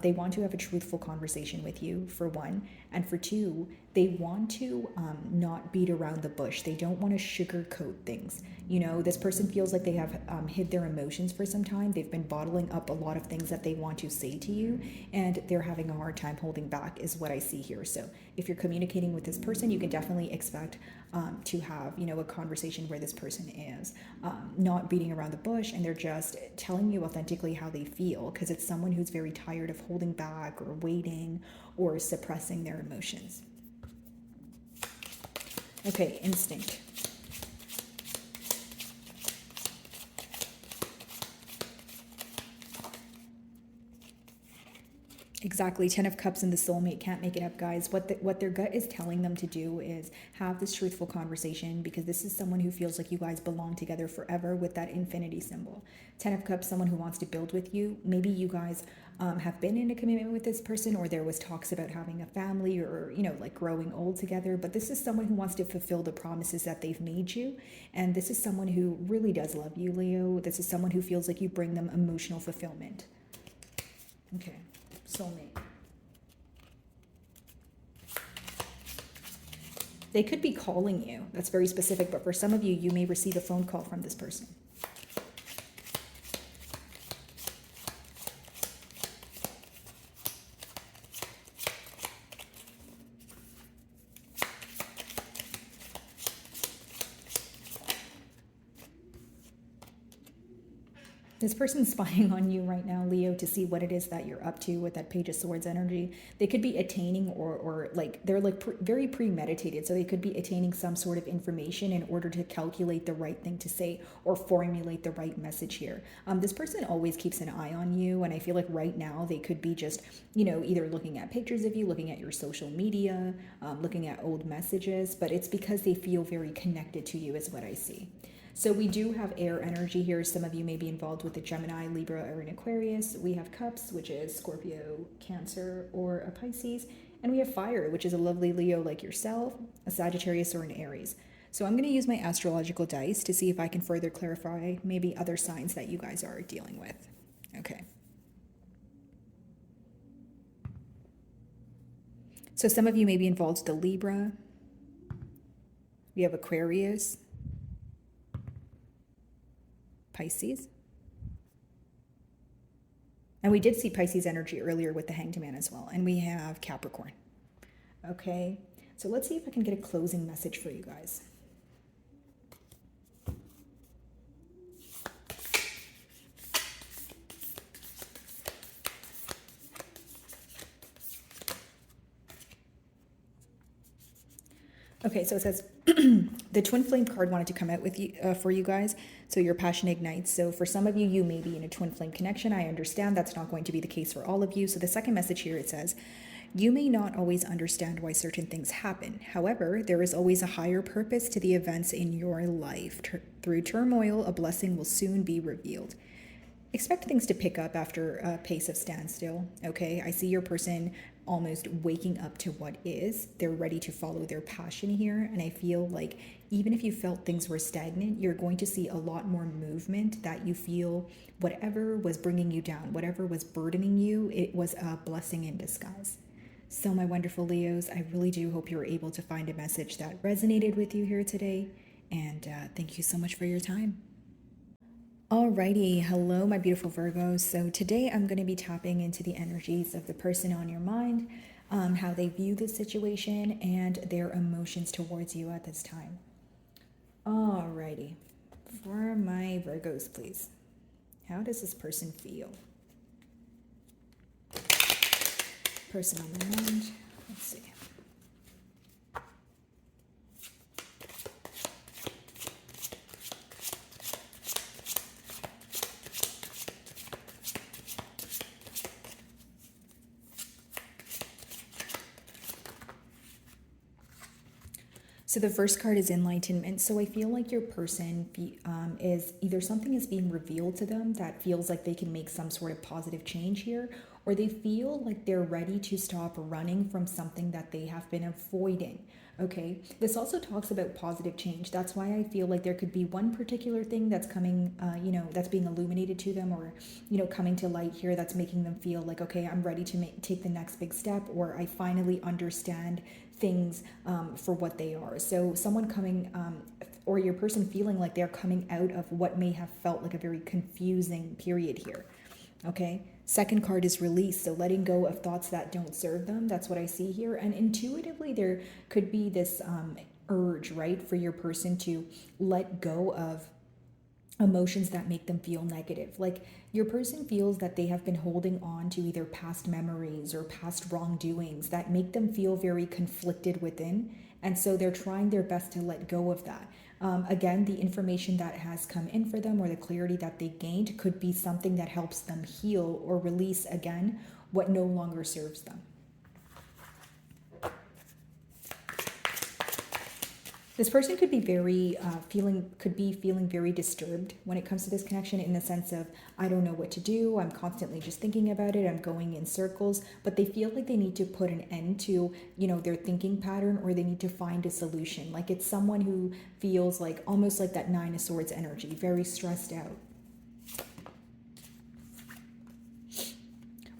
They want to have a truthful conversation with you, for one, and for two, they want to not beat around the bush. They don't want to sugarcoat things. This person feels like they have hid their emotions for some time. They've been bottling up a lot of things that they want to say to you, and they're having a hard time holding back, is what I see here. So if you're communicating with this person, you can definitely expect to have, a conversation where this person is not beating around the bush, and they're just telling you authentically how they feel, because it's someone who's very tired of holding back or waiting or suppressing their emotions. Okay, instinct. Exactly. 10 of Cups and the soulmate can't make it up, guys. What their gut is telling them to do is have this truthful conversation, because this is someone who feels like you guys belong together forever, with that infinity symbol. 10 of Cups, someone who wants to build with you. Maybe you guys have been in a commitment with this person, or there was talks about having a family, or, like growing old together. But this is someone who wants to fulfill the promises that they've made you. And this is someone who really does love you, Leo. This is someone who feels like you bring them emotional fulfillment. Okay. Soulmate. They could be calling you. That's very specific, but for some of you, you may receive a phone call from this person. This person's spying on you right now, Leo, to see what it is that you're up to with that Page of Swords energy. They could be attaining, or like they're like very premeditated. So they could be attaining some sort of information in order to calculate the right thing to say, or formulate the right message here. This person always keeps an eye on you, and I feel like right now they could be just, either looking at pictures of you, looking at your social media, looking at old messages, but it's because they feel very connected to you, is what I see. So we do have air energy here. Some of you may be involved with a Gemini, Libra, or an Aquarius. We have Cups, which is Scorpio, Cancer, or a Pisces. And we have fire, which is a lovely Leo like yourself, a Sagittarius, or an Aries. So I'm going to use my astrological dice to see if I can further clarify maybe other signs that you guys are dealing with. Okay. So some of you may be involved with the Libra. We have Aquarius, Pisces. And we did see Pisces energy earlier with the Hanged Man as well. And we have Capricorn. Okay, so let's see if I can get a closing message for you guys. Okay, so it says the twin flame card wanted to come out with you for you guys. So your passion ignites. So for some of you, you may be in a twin flame connection. I understand that's not going to be the case for all of you. So the second message here, it says, you may not always understand why certain things happen. However, there is always a higher purpose to the events in your life. Through turmoil, a blessing will soon be revealed. Expect things to pick up after a pace of standstill, okay? I see your person almost waking up to what is. They're ready to follow their passion here, and I feel like even if you felt things were stagnant, you're going to see a lot more movement, that you feel whatever was bringing you down, whatever was burdening you, it was a blessing in disguise. So my wonderful Leos, I really do hope you were able to find a message that resonated with you here today, and thank you so much for your time. Alrighty, hello my beautiful Virgos. So today I'm going to be tapping into the energies of the person on your mind, how they view the situation and their emotions towards you at this time. Alrighty, for my Virgos, please. How does this person feel? Person on their mind, let's see. So the first card is enlightenment. So I feel like your person is either something is being revealed to them that feels like they can make some sort of positive change here, or they feel like they're ready to stop running from something that they have been avoiding. Okay, this also talks about positive change. That's why I feel like there could be one particular thing that's coming, that's being illuminated to them, or, coming to light here, that's making them feel like, okay, I'm ready to take the next big step, or I finally understand things for what they are. So someone coming, or your person feeling like they're coming out of what may have felt like a very confusing period here. Okay. Second card is release. So letting go of thoughts that don't serve them. That's what I see here. And intuitively, there could be this urge, right, for your person to let go of emotions that make them feel negative. Like your person feels that they have been holding on to either past memories or past wrongdoings that make them feel very conflicted within. And so they're trying their best to let go of that. Again, the information that has come in for them, or the clarity that they gained, could be something that helps them heal or release again what no longer serves them. This person could be feeling very disturbed when it comes to this connection, in the sense of, I don't know what to do. I'm constantly just thinking about it. I'm going in circles, but they feel like they need to put an end to, their thinking pattern, or they need to find a solution. Like it's someone who feels like almost like that Nine of Swords energy, very stressed out.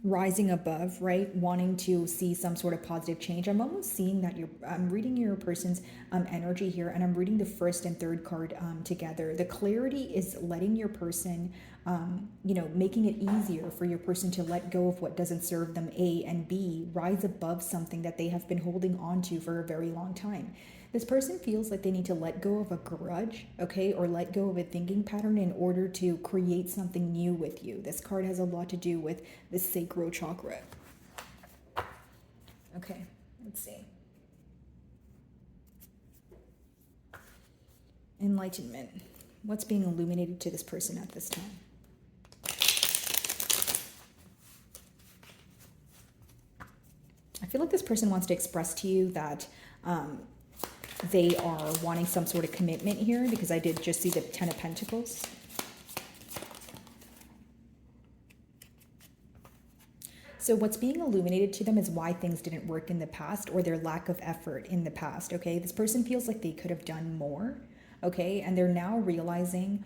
Rising above, right? Wanting to see some sort of positive change. I'm almost seeing that I'm reading your person's energy here, and I'm reading the first and third card together. The clarity is letting your person, making it easier for your person to let go of what doesn't serve them, A, and B, rise above something that they have been holding on to for a very long time. This person feels like they need to let go of a grudge, okay, or let go of a thinking pattern in order to create something new with you. This card has a lot to do with the sacral chakra. Okay, let's see. Enlightenment. What's being illuminated to this person at this time? I feel like this person wants to express to you that they are wanting some sort of commitment here, because I did just see the Ten of Pentacles. So what's being illuminated to them is why things didn't work in the past, or their lack of effort in the past, okay? This person feels like they could have done more, okay? And they're now realizing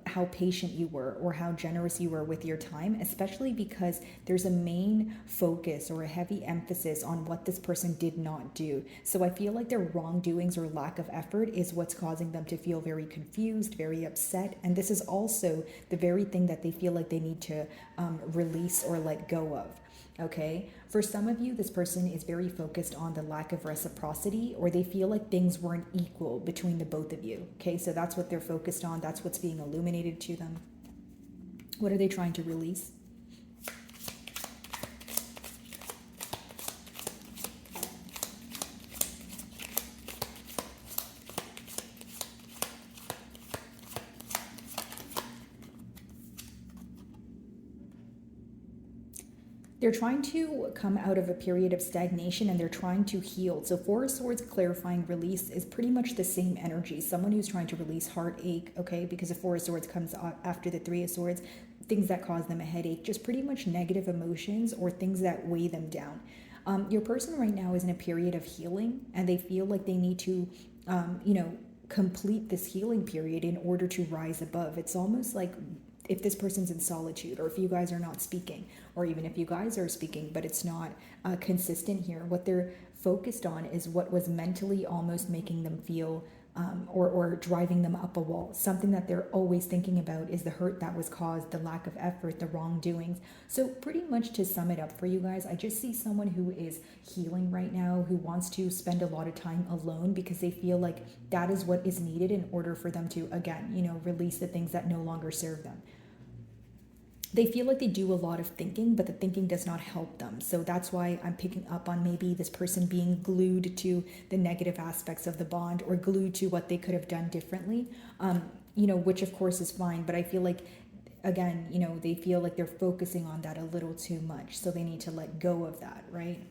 how patient you were, or how generous you were with your time, especially because there's a main focus or a heavy emphasis on what this person did not do. So I feel like their wrongdoings or lack of effort is what's causing them to feel very confused, very upset. And this is also the very thing that they feel like they need to release or let go of. Okay, for some of you, this person is very focused on the lack of reciprocity, or they feel like things weren't equal between the both of you. Okay, so that's what they're focused on. That's what's being illuminated to them. What are they trying to release? They're trying to come out of a period of stagnation, and they're trying to heal. So Four of Swords, clarifying release, is pretty much the same energy. Someone who's trying to release heartache, okay, because the Four of Swords comes after the Three of Swords, things that cause them a headache, just pretty much negative emotions or things that weigh them down. Your person right now is in a period of healing, and they feel like they need to, complete this healing period in order to rise above. It's almost like if this person's in solitude, or if you guys are not speaking, or even if you guys are speaking but it's not consistent here, what they're focused on is what was mentally almost making them feel or driving them up a wall. Something that they're always thinking about is the hurt that was caused, the lack of effort, the wrongdoings. So pretty much to sum it up for you guys, I just see someone who is healing right now, who wants to spend a lot of time alone because they feel like that is what is needed in order for them to, again, release the things that no longer serve them. They feel like they do a lot of thinking, but the thinking does not help them. So that's why I'm picking up on maybe this person being glued to the negative aspects of the bond, or glued to what they could have done differently, which of course is fine. But I feel like, again, they feel like they're focusing on that a little too much. So they need to let go of that, right?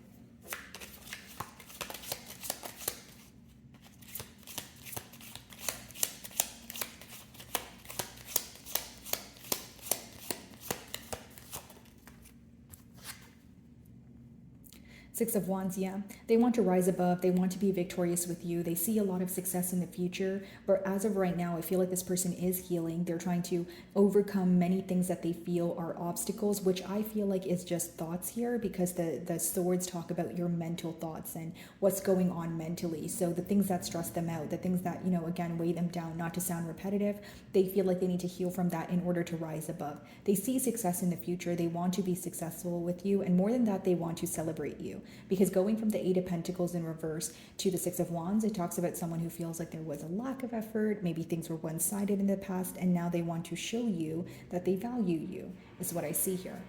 Six of Wands, yeah. They want to rise above. They want to be victorious with you. They see a lot of success in the future. But as of right now, I feel like this person is healing. They're trying to overcome many things that they feel are obstacles, which I feel like is just thoughts here, because the swords talk about your mental thoughts and what's going on mentally. So the things that stress them out, the things that, again, weigh them down, not to sound repetitive, they feel like they need to heal from that in order to rise above. They see success in the future. They want to be successful with you. And more than that, they want to celebrate you. Because going from the Eight of Pentacles in reverse to the Six of Wands, it talks about someone who feels like there was a lack of effort, maybe things were one-sided in the past, and now they want to show you that they value you, is what I see here.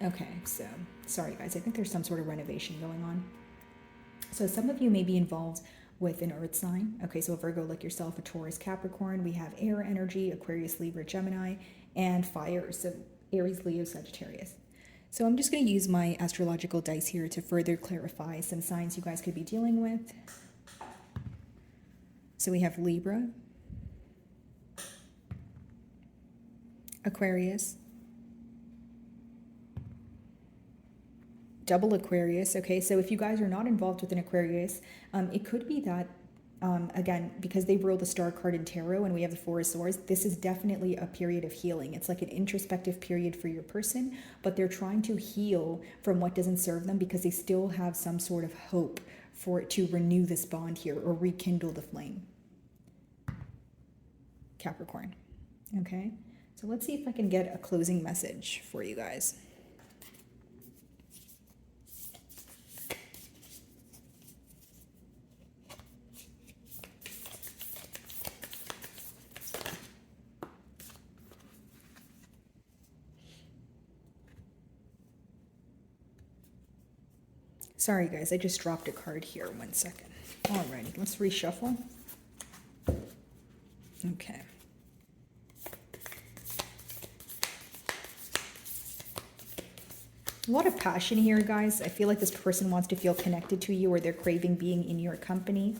Okay, so, sorry guys, I think there's some sort of renovation going on. So some of you may be involved with an earth sign. Okay, so a Virgo like yourself, a Taurus, Capricorn. We have air energy, Aquarius, Libra, Gemini, and fire, so Aries, Leo, Sagittarius. So I'm just going to use my astrological dice here to further clarify some signs you guys could be dealing with. So we have Libra, Aquarius, double Aquarius. Okay, so if you guys are not involved with an Aquarius, it could be that again, because they rule the star card in tarot and we have the Four of Swords, this is definitely a period of healing. It's like an introspective period for your person, but they're trying to heal from what doesn't serve them because they still have some sort of hope for it to renew this bond here or rekindle the flame. Capricorn. Okay, so let's see if I can get a closing message for you guys. Sorry guys, I just dropped a card here. 1 second. Alrighty, let's reshuffle. Okay. A lot of passion here, guys. I feel like this person wants to feel connected to you, or they're craving being in your company.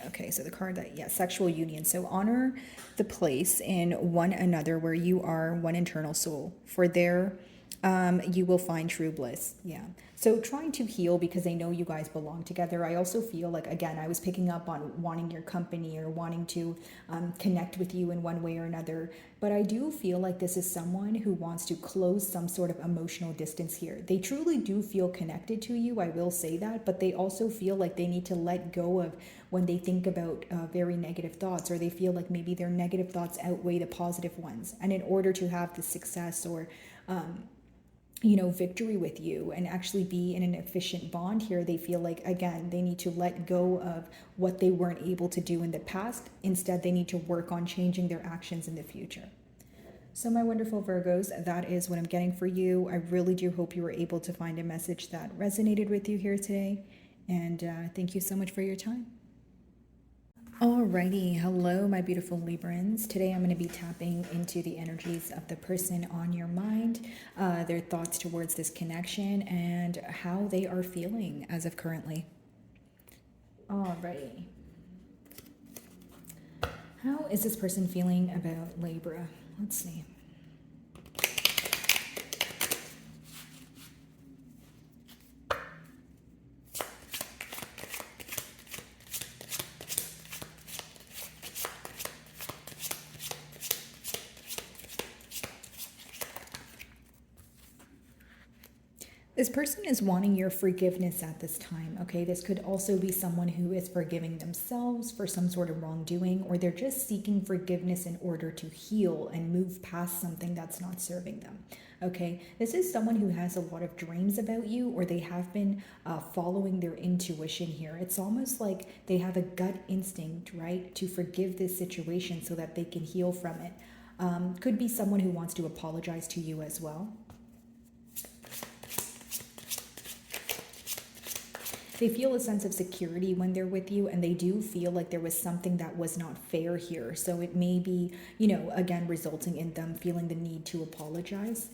Okay, so the card that, yeah, sexual union. So honor the place in one another where you are one internal soul. For there, you will find true bliss. Yeah. So trying to heal because they know you guys belong together. I also feel like, again, I was picking up on wanting your company or wanting to connect with you in one way or another. But I do feel like this is someone who wants to close some sort of emotional distance here. They truly do feel connected to you, I will say that, but they also feel like they need to let go of when they think about very negative thoughts, or they feel like maybe their negative thoughts outweigh the positive ones. And in order to have the success or victory with you and actually be in an efficient bond here, they feel like, again, they need to let go of what they weren't able to do in the past. Instead, they need to work on changing their actions in the future. So my wonderful Virgos, that is what I'm getting for you. I really do hope you were able to find a message that resonated with you here today. And thank you so much for your time. Alrighty, hello my beautiful Librans. Today I'm going to be tapping into the energies of the person on your mind, their thoughts towards this connection, and how they are feeling as of currently. Alrighty. How is this person feeling about Libra? Let's see. This person is wanting your forgiveness at this time, okay? This could also be someone who is forgiving themselves for some sort of wrongdoing, or they're just seeking forgiveness in order to heal and move past something that's not serving them, okay? This is someone who has a lot of dreams about you, or they have been following their intuition here. It's almost like they have a gut instinct, right, to forgive this situation so that they can heal from it. Could be someone who wants to apologize to you as well. They feel a sense of security when they're with you, and they do feel like there was something that was not fair here. So it may be, again, resulting in them feeling the need to apologize.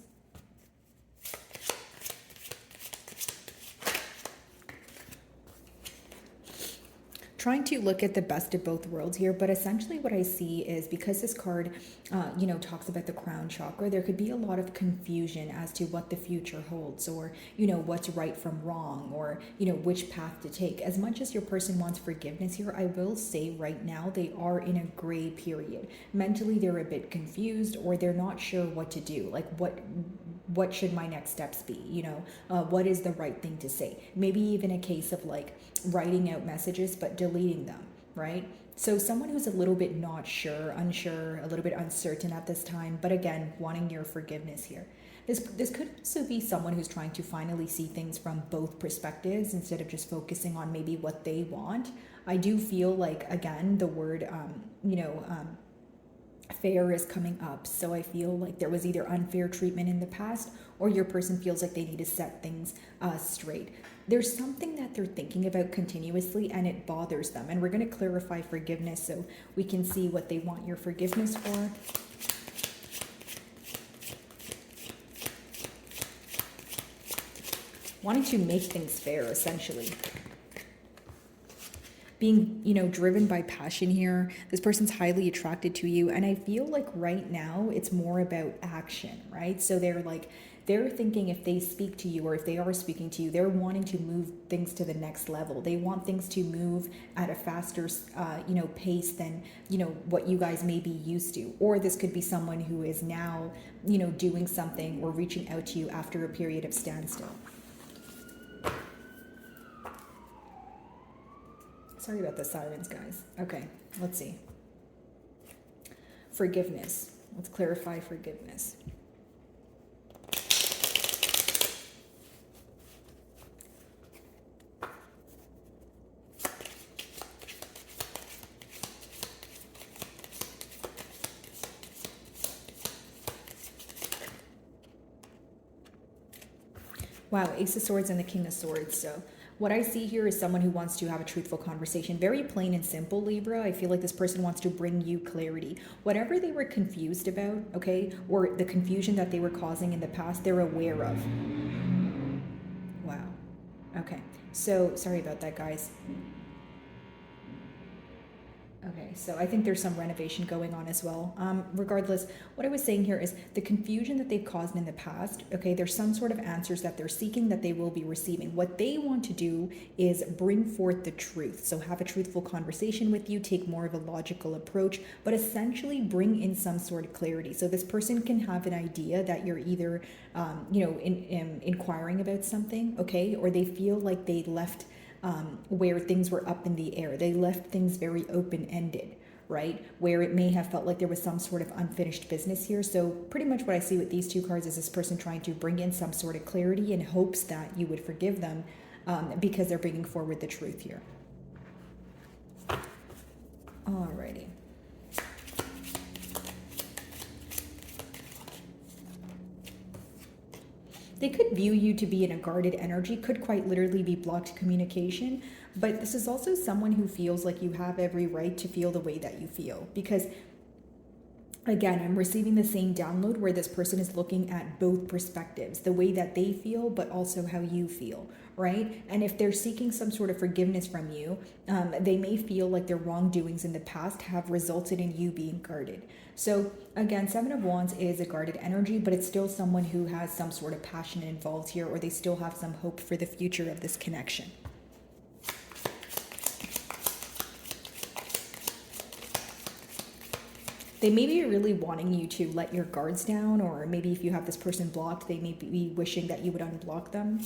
Trying to look at the best of both worlds here, but essentially what I see is, because this card, talks about the crown chakra, there could be a lot of confusion as to what the future holds, or, what's right from wrong, or, which path to take. As much as your person wants forgiveness here, I will say right now they are in a gray period. Mentally, they're a bit confused, or they're not sure what to do. Like, what should my next steps be? What is the right thing to say? Maybe even a case of like writing out messages but deleting them, right? So someone who's a little bit not sure, unsure, a little bit uncertain at this time, but again, wanting your forgiveness here. This could also be someone who's trying to finally see things from both perspectives instead of just focusing on maybe what they want. I do feel like, again, the word, fair is coming up. So I feel like there was either unfair treatment in the past, or your person feels like they need to set things straight. There's something that they're thinking about continuously and it bothers them. And we're going to clarify forgiveness so we can see what they want your forgiveness for. Wanting to make things fair, essentially. Being, driven by passion here. This person's highly attracted to you. And I feel like right now it's more about action, right? So they're thinking if they speak to you, or if they are speaking to you, they're wanting to move things to the next level. They want things to move at a faster, pace than, what you guys may be used to. Or this could be someone who is now, doing something or reaching out to you after a period of standstill. Sorry about the sirens, guys. Okay, let's see. Forgiveness. Let's clarify forgiveness. Wow, Ace of Swords and the King of Swords. So what I see here is someone who wants to have a truthful conversation. Very plain and simple, Libra. I feel like this person wants to bring you clarity. Whatever they were confused about, okay, or the confusion that they were causing in the past, they're aware of. Wow. Okay. So sorry about that, guys. Okay, so I think there's some renovation going on as well. Regardless, what I was saying here is the confusion that they've caused in the past. Okay, there's some sort of answers that they're seeking that they will be receiving. What they want to do is bring forth the truth. So have a truthful conversation with you, take more of a logical approach, but essentially bring in some sort of clarity. So this person can have an idea that you're either, inquiring about something, okay, or they feel like they left where things were up in the air. They left things very open-ended, right? Where it may have felt like there was some sort of unfinished business here. So pretty much what I see with these two cards is this person trying to bring in some sort of clarity in hopes that you would forgive them because they're bringing forward the truth here. Alrighty. They could view you to be in a guarded energy, could quite literally be blocked communication, but this is also someone who feels like you have every right to feel the way that you feel. Because, again, I'm receiving the same download where this person is looking at both perspectives, the way that they feel, but also how you feel, right? And if they're seeking some sort of forgiveness from you, they may feel like their wrongdoings in the past have resulted in you being guarded. So again, Seven of Wands is a guarded energy, but it's still someone who has some sort of passion involved here, or they still have some hope for the future of this connection. They may be really wanting you to let your guards down, or maybe if you have this person blocked, they may be wishing that you would unblock them.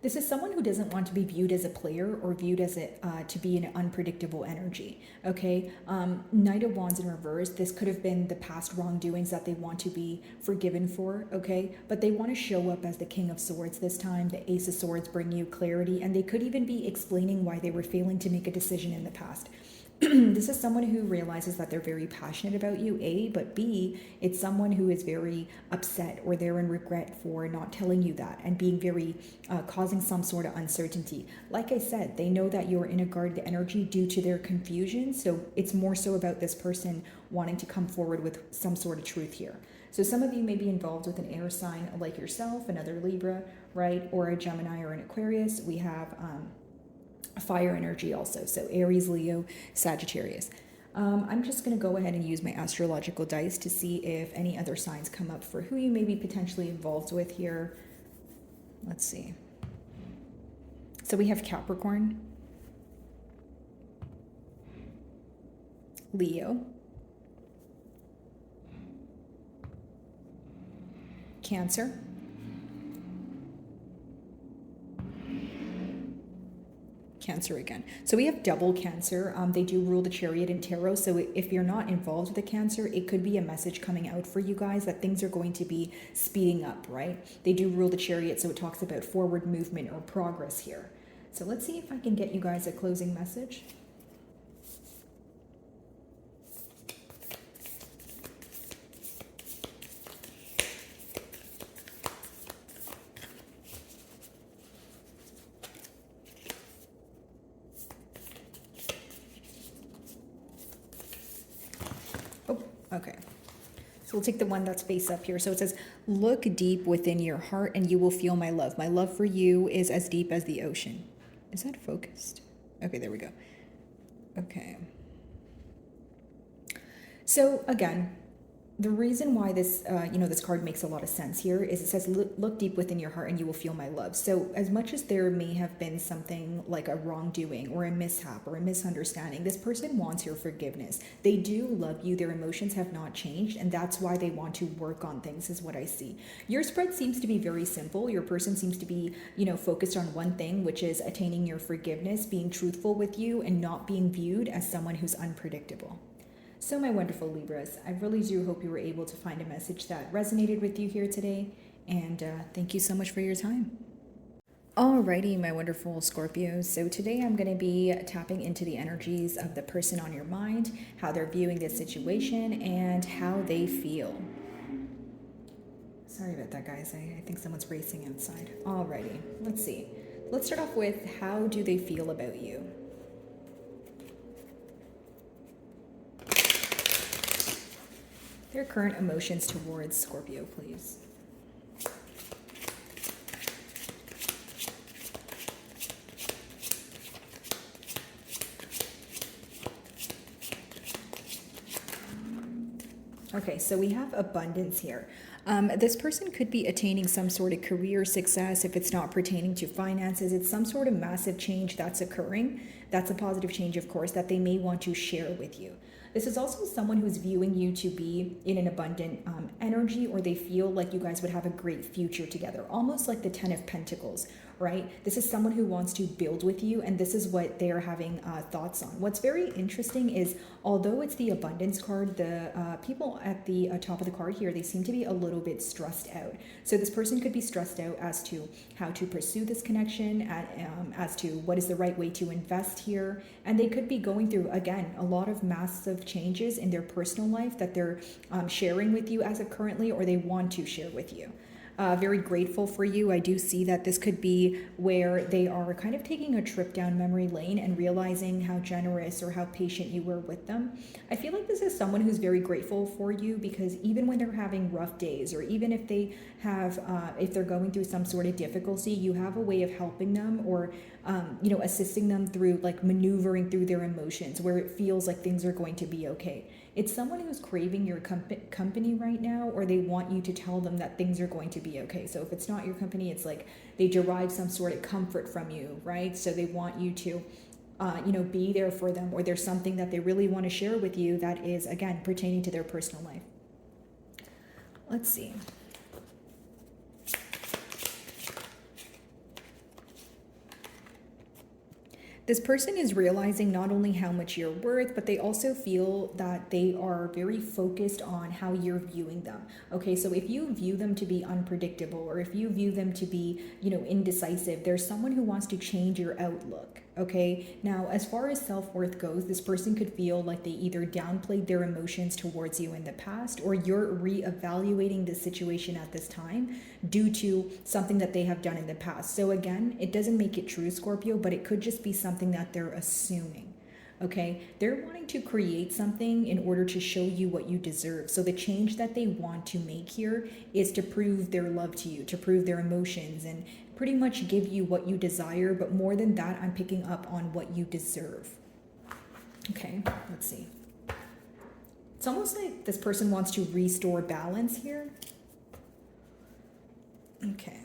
This is someone who doesn't want to be viewed as a player or viewed as to be an unpredictable energy, okay? Knight of Wands in reverse, this could have been the past wrongdoings that they want to be forgiven for, okay? But they want to show up as the King of Swords this time. The Ace of Swords bring you clarity, and they could even be explaining why they were failing to make a decision in the past. This is someone who realizes that they're very passionate about you, A, but B, it's someone who is very upset or they're in regret for not telling you that and being very, causing some sort of uncertainty. Like I said, they know that you're in a guarded energy due to their confusion, so it's more so about this person wanting to come forward with some sort of truth here. So some of you may be involved with an air sign like yourself, another Libra, right, or a Gemini or an Aquarius. We have fire energy also, so Aries, Leo, Sagittarius. I'm just going to go ahead and use my astrological dice to see if any other signs come up for who you may be potentially involved with here. Let's see. So we have Capricorn, Leo, Cancer, Cancer again. So we have double Cancer. They do rule the Chariot in Tarot. So if you're not involved with a Cancer, it could be a message coming out for you guys that things are going to be speeding up, right? They do rule the Chariot, so it talks about forward movement or progress here. So let's see if I can get you guys a closing message. Okay, so we'll take the one that's face up here. So it says, look deep within your heart and you will feel my love. My love for you is as deep as the ocean. Is that focused? Okay, there we go. Okay. So again, the reason why this, this card makes a lot of sense here is it says, look deep within your heart and you will feel my love. So as much as there may have been something like a wrongdoing or a mishap or a misunderstanding, this person wants your forgiveness. They do love you. Their emotions have not changed. And that's why they want to work on things is what I see. Your spread seems to be very simple. Your person seems to be, focused on one thing, which is attaining your forgiveness, being truthful with you and not being viewed as someone who's unpredictable. So my wonderful Libras, I really do hope you were able to find a message that resonated with you here today. And thank you so much for your time. Alrighty, my wonderful Scorpios. So today I'm going to be tapping into the energies of the person on your mind, how they're viewing this situation, and how they feel. Sorry about that, guys. I think someone's racing outside. Alrighty, let's see. Let's start off with how do they feel about you? Their current emotions towards Scorpio, please. Okay, so we have abundance here. This person could be attaining some sort of career success if it's not pertaining to finances. It's some sort of massive change that's occurring. That's a positive change, of course, that they may want to share with you. This is also someone who's viewing you to be in an abundant energy, or they feel like you guys would have a great future together, almost like the 10 of Pentacles, right? This is someone who wants to build with you, and this is what they're having thoughts on. What's very interesting is, although it's the abundance card, the people at the top of the card here, they seem to be a little bit stressed out. So this person could be stressed out as to how to pursue this connection, as to what is the right way to invest here. And they could be going through, again, a lot of massive changes in their personal life that they're sharing with you as of currently, or they want to share with you. Very grateful for you. I do see that this could be where they are kind of taking a trip down memory lane and realizing how generous or how patient you were with them. I feel like this is someone who's very grateful for you, because even when they're having rough days, or even if they have, if they're going through some sort of difficulty, you have a way of helping them, or assisting them through, like, maneuvering through their emotions where it feels like things are going to be okay. It's someone who's craving your company right now, or they want you to tell them that things are going to be okay. So if it's not your company, it's like they derive some sort of comfort from you, right? So they want you to, be there for them, or there's something that they really want to share with you that is, again, pertaining to their personal life. Let's see. This person is realizing not only how much you're worth, but they also feel that they are very focused on how you're viewing them. Okay, so if you view them to be unpredictable, or if you view them to be, indecisive, there's someone who wants to change your outlook. Okay, now as far as self-worth goes, this person could feel like they either downplayed their emotions towards you in the past, or you're reevaluating the situation at this time due to something that they have done in the past. So again, it doesn't make it true, Scorpio, but it could just be something that they're assuming. Okay, they're wanting to create something in order to show you what you deserve. So the change that they want to make here is to prove their love to you, to prove their emotions, and pretty much give you what you desire. But more than that, I'm picking up on what you deserve. Okay, let's see. It's almost like this person wants to restore balance here. Okay.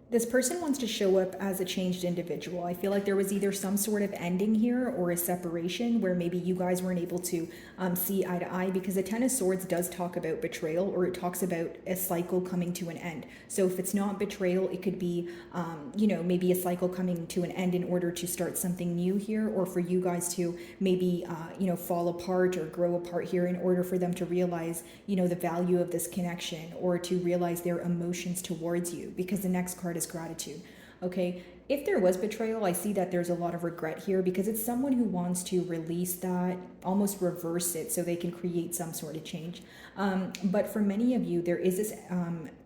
This person wants to show up as a changed individual. I feel like there was either some sort of ending here, or a separation where maybe you guys weren't able to see eye to eye, because the Ten of Swords does talk about betrayal, or it talks about a cycle coming to an end. So if it's not betrayal, it could be, maybe a cycle coming to an end in order to start something new here, or for you guys to maybe, fall apart or grow apart here in order for them to realize, the value of this connection, or to realize their emotions towards you, because the next card is gratitude. Okay, if there was betrayal, I see that there's a lot of regret here, because it's someone who wants to release that, almost reverse it, so they can create some sort of change. But for many of you, there is this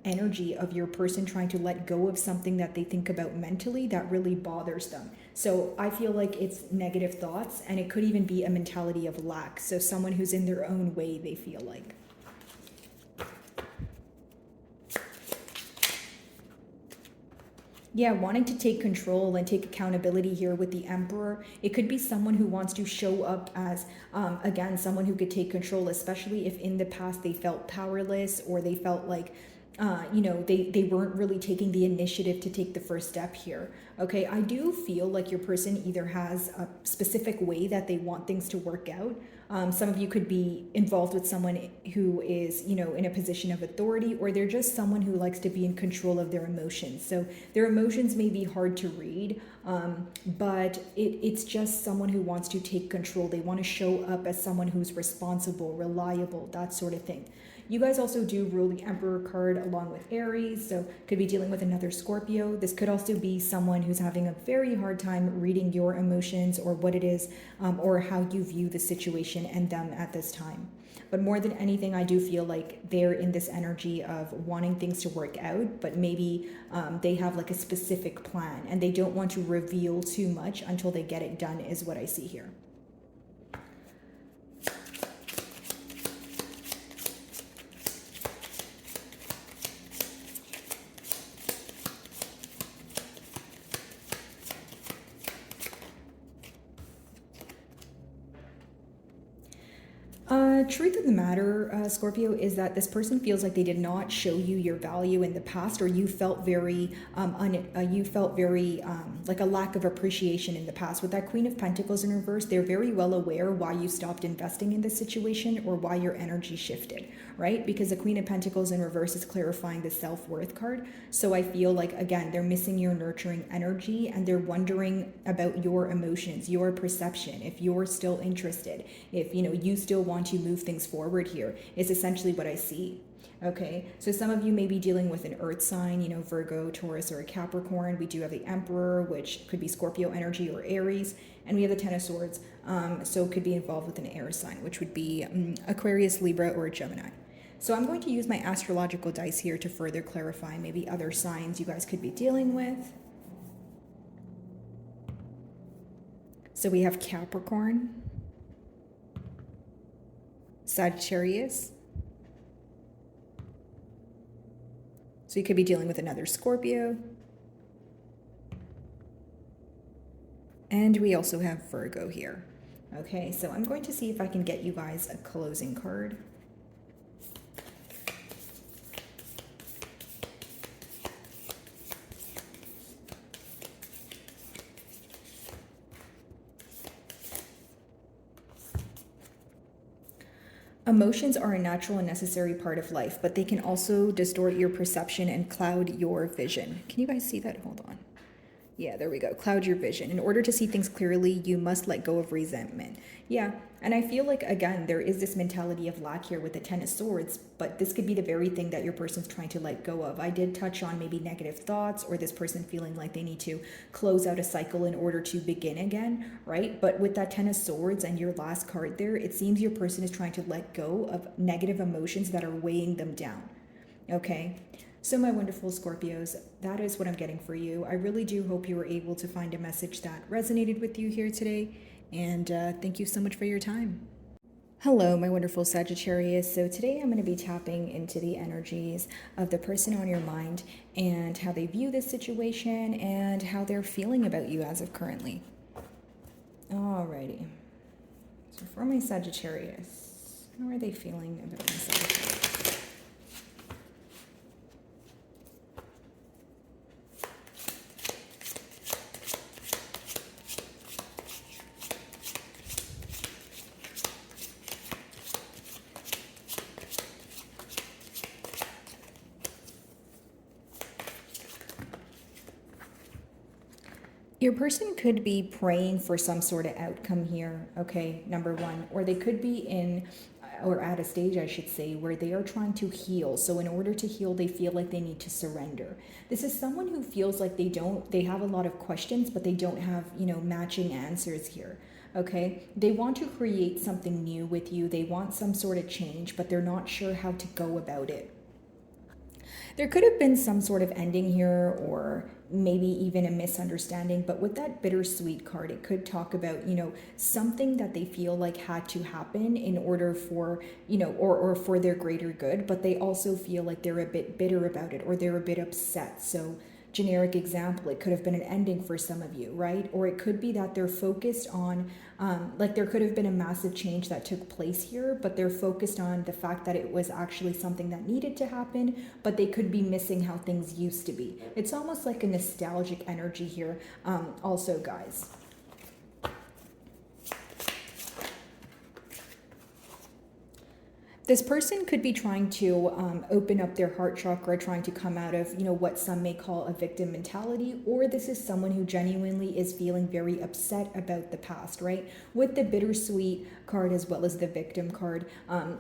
energy of your person trying to let go of something that they think about mentally that really bothers them. So I feel like it's negative thoughts, and it could even be a mentality of lack. So someone who's in their own way, they feel like. Yeah, wanting to take control and take accountability here with the Emperor. It could be someone who wants to show up as, again, someone who could take control, especially if in the past they felt powerless, or they felt like, they weren't really taking the initiative to take the first step here. Okay, I do feel like your person either has a specific way that they want things to work out. Some of you could be involved with someone who is, in a position of authority, or they're just someone who likes to be in control of their emotions. So their emotions may be hard to read, but it's just someone who wants to take control. They want to show up as someone who's responsible, reliable, that sort of thing. You guys also do rule the Emperor card along with Aries, so could be dealing with another Scorpio. This could also be someone who's having a very hard time reading your emotions or what it is, or how you view the situation and them at this time. But more than anything, I do feel like they're in this energy of wanting things to work out, but maybe they have like a specific plan and they don't want to reveal too much until they get it done, is what I see here. Truth of the matter, Scorpio, is that this person feels like they did not show you your value in the past, or you felt very, like a lack of appreciation in the past. With that Queen of Pentacles in reverse, they're very well aware why you stopped investing in this situation or why your energy shifted, right? Because the Queen of Pentacles in reverse is clarifying the self-worth card. So I feel like, again, they're missing your nurturing energy and they're wondering about your emotions, your perception, if you're still interested, if, you still want to move things forward here, is essentially what I see. Okay, so some of you may be dealing with an earth sign, Virgo, Taurus, or a Capricorn. We do have the Emperor, which could be Scorpio energy or Aries, and we have the Ten of Swords, so it could be involved with an air sign, which would be Aquarius, Libra, or Gemini. So I'm going to use my astrological dice here to further clarify maybe other signs you guys could be dealing with. So we have Capricorn, Sagittarius. So you could be dealing with another Scorpio. And we also have Virgo here. Okay, so I'm going to see if I can get you guys a closing card. Emotions are a natural and necessary part of life, but they can also distort your perception and cloud your vision. Can you guys see that? Hold on. Yeah, there we go. Cloud your vision. In order to see things clearly, you must let go of resentment. Yeah, and I feel like, again, there is this mentality of lack here with the Ten of Swords, but this could be the very thing that your person's trying to let go of. I did touch on maybe negative thoughts or this person feeling like they need to close out a cycle in order to begin again, right? But with that Ten of Swords and your last card there, it seems your person is trying to let go of negative emotions that are weighing them down, okay? So my wonderful Scorpios, that is what I'm getting for you. I really do hope you were able to find a message that resonated with you here today. And thank you so much for your time. Hello, my wonderful Sagittarius. So today I'm going to be tapping into the energies of the person on your mind and how they view this situation and how they're feeling about you as of currently. Alrighty. So for my Sagittarius, how are they feeling about my Sagittarius? Your person could be praying for some sort of outcome here, okay, number one, or they could be in, or at a stage, I should say, where they are trying to heal. So in order to heal, they feel like they need to surrender. This is someone who feels like they have a lot of questions, but they don't have, matching answers here. Okay, they want to create something new with you. They want some sort of change, but they're not sure how to go about it. There could have been some sort of ending here, or maybe even a misunderstanding, but with that bittersweet card, it could talk about, something that they feel like had to happen in order for, or for their greater good, but they also feel like they're a bit bitter about it, or they're a bit upset. So generic example, it could have been an ending for some of you, right? Or it could be that they're focused on, like there could have been a massive change that took place here, but they're focused on the fact that it was actually something that needed to happen, but they could be missing how things used to be. It's almost like a nostalgic energy here, also, guys. This person could be trying to open up their heart chakra, trying to come out of, what some may call a victim mentality, or this is someone who genuinely is feeling very upset about the past, right? With the bittersweet card as well as the victim card,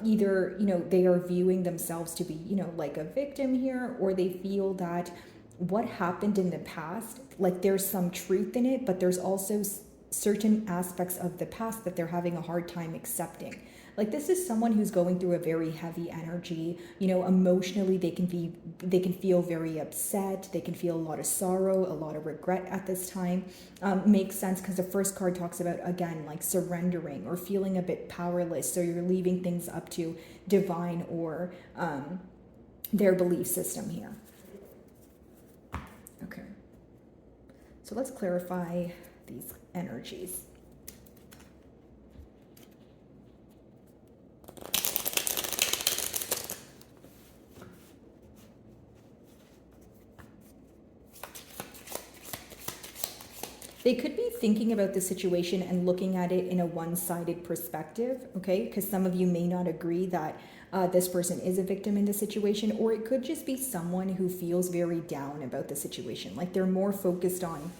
either, they are viewing themselves to be, like a victim here, or they feel that what happened in the past, like there's some truth in it, but there's also certain aspects of the past that they're having a hard time accepting. Like this is someone who's going through a very heavy energy, emotionally they can feel very upset, they can feel a lot of sorrow, a lot of regret at this time. Makes sense because the first card talks about, again, like surrendering or feeling a bit powerless. So you're leaving things up to divine or their belief system here. Okay. So let's clarify these energies. They could be thinking about the situation and looking at it in a one-sided perspective, okay? Because some of you may not agree that this person is a victim in the situation, or it could just be someone who feels very down about the situation. Like they're more focused on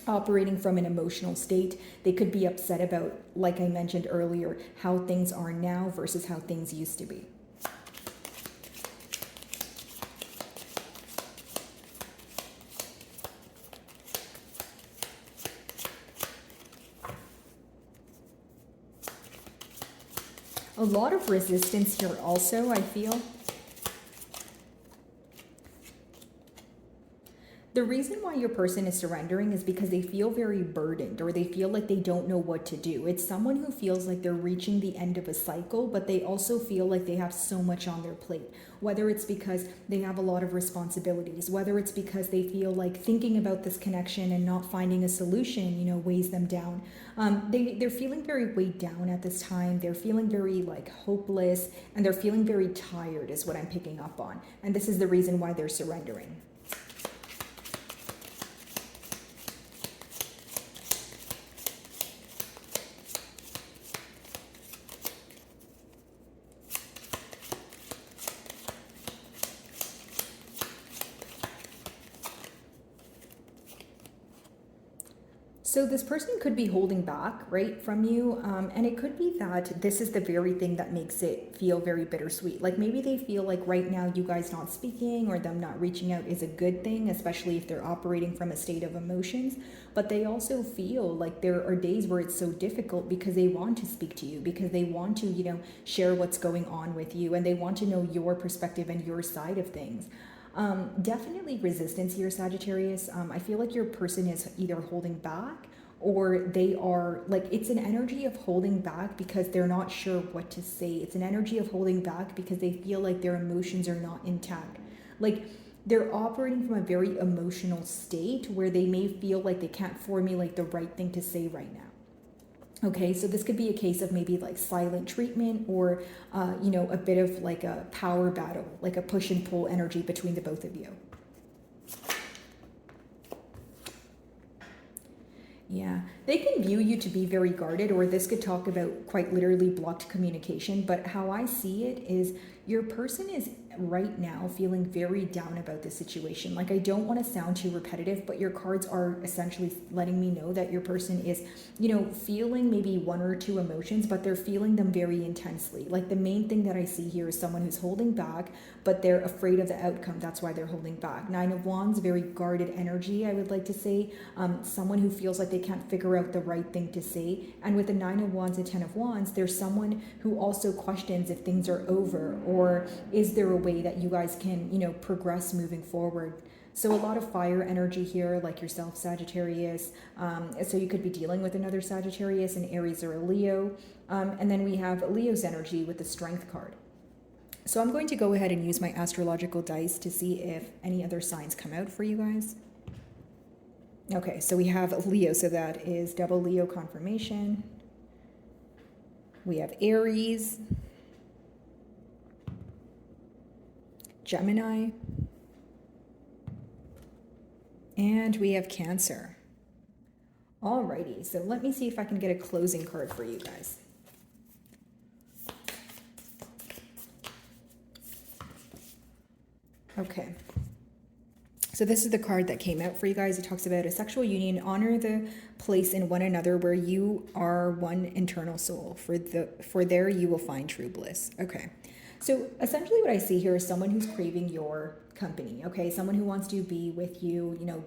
operating from an emotional state. They could be upset about, like I mentioned earlier, how things are now versus how things used to be. A lot of resistance here also, I feel. The reason why your person is surrendering is because they feel very burdened, or they feel like they don't know what to do. It's someone who feels like they're reaching the end of a cycle, but they also feel like they have so much on their plate. Whether it's because they have a lot of responsibilities, whether it's because they feel like thinking about this connection and not finding a solution, weighs them down. They're feeling very weighed down at this time. They're feeling very hopeless, and they're feeling very tired is what I'm picking up on. And this is the reason why they're surrendering. So this person could be holding back, right, from you. And it could be that this is the very thing that makes it feel very bittersweet. Like maybe they feel like right now you guys not speaking or them not reaching out is a good thing, especially if they're operating from a state of emotions. But they also feel like there are days where it's so difficult because they want to speak to you, because they want to, share what's going on with you, and they want to know your perspective and your side of things. Definitely resistance here, Sagittarius. I feel like your person is either holding back, or they are it's an energy of holding back because they're not sure what to say. It's an energy of holding back because they feel like their emotions are not intact. Like they're operating from a very emotional state where they may feel like they can't formulate the right thing to say right now. Okay, so this could be a case of maybe silent treatment, or, a bit of a power battle, like a push and pull energy between the both of you. Yeah, they can view you to be very guarded, or this could talk about quite literally blocked communication. But how I see it is your person is right now feeling very down about this situation. I don't want to sound too repetitive, but your cards are essentially letting me know that your person is, feeling maybe one or two emotions, but they're feeling them very intensely. The main thing that I see here is someone who's holding back, but they're afraid of the outcome. That's why they're holding back. 9 of Wands, very guarded energy, I would like to say. Someone who feels like they can't figure out the right thing to say. And with the 9 of Wands and 10 of Wands, there's someone who also questions if things are over, or is there a way that you guys can, progress moving forward. So a lot of fire energy here, like yourself, Sagittarius. So you could be dealing with another Sagittarius, an Aries, or a Leo. And then we have Leo's energy with the Strength card. So I'm going to go ahead and use my astrological dice to see if any other signs come out for you guys. Okay, so we have Leo, so that is double Leo confirmation. We have Aries, Gemini, and we have Cancer. Alrighty, so let me see if I can get a closing card for you guys. Okay. So this is the card that came out for you guys. It talks about a sexual union. Honor the place in one another where you are one internal soul. For there you will find true bliss. Okay. So essentially what I see here is someone who's craving your company, okay? Someone who wants to be with you, you know,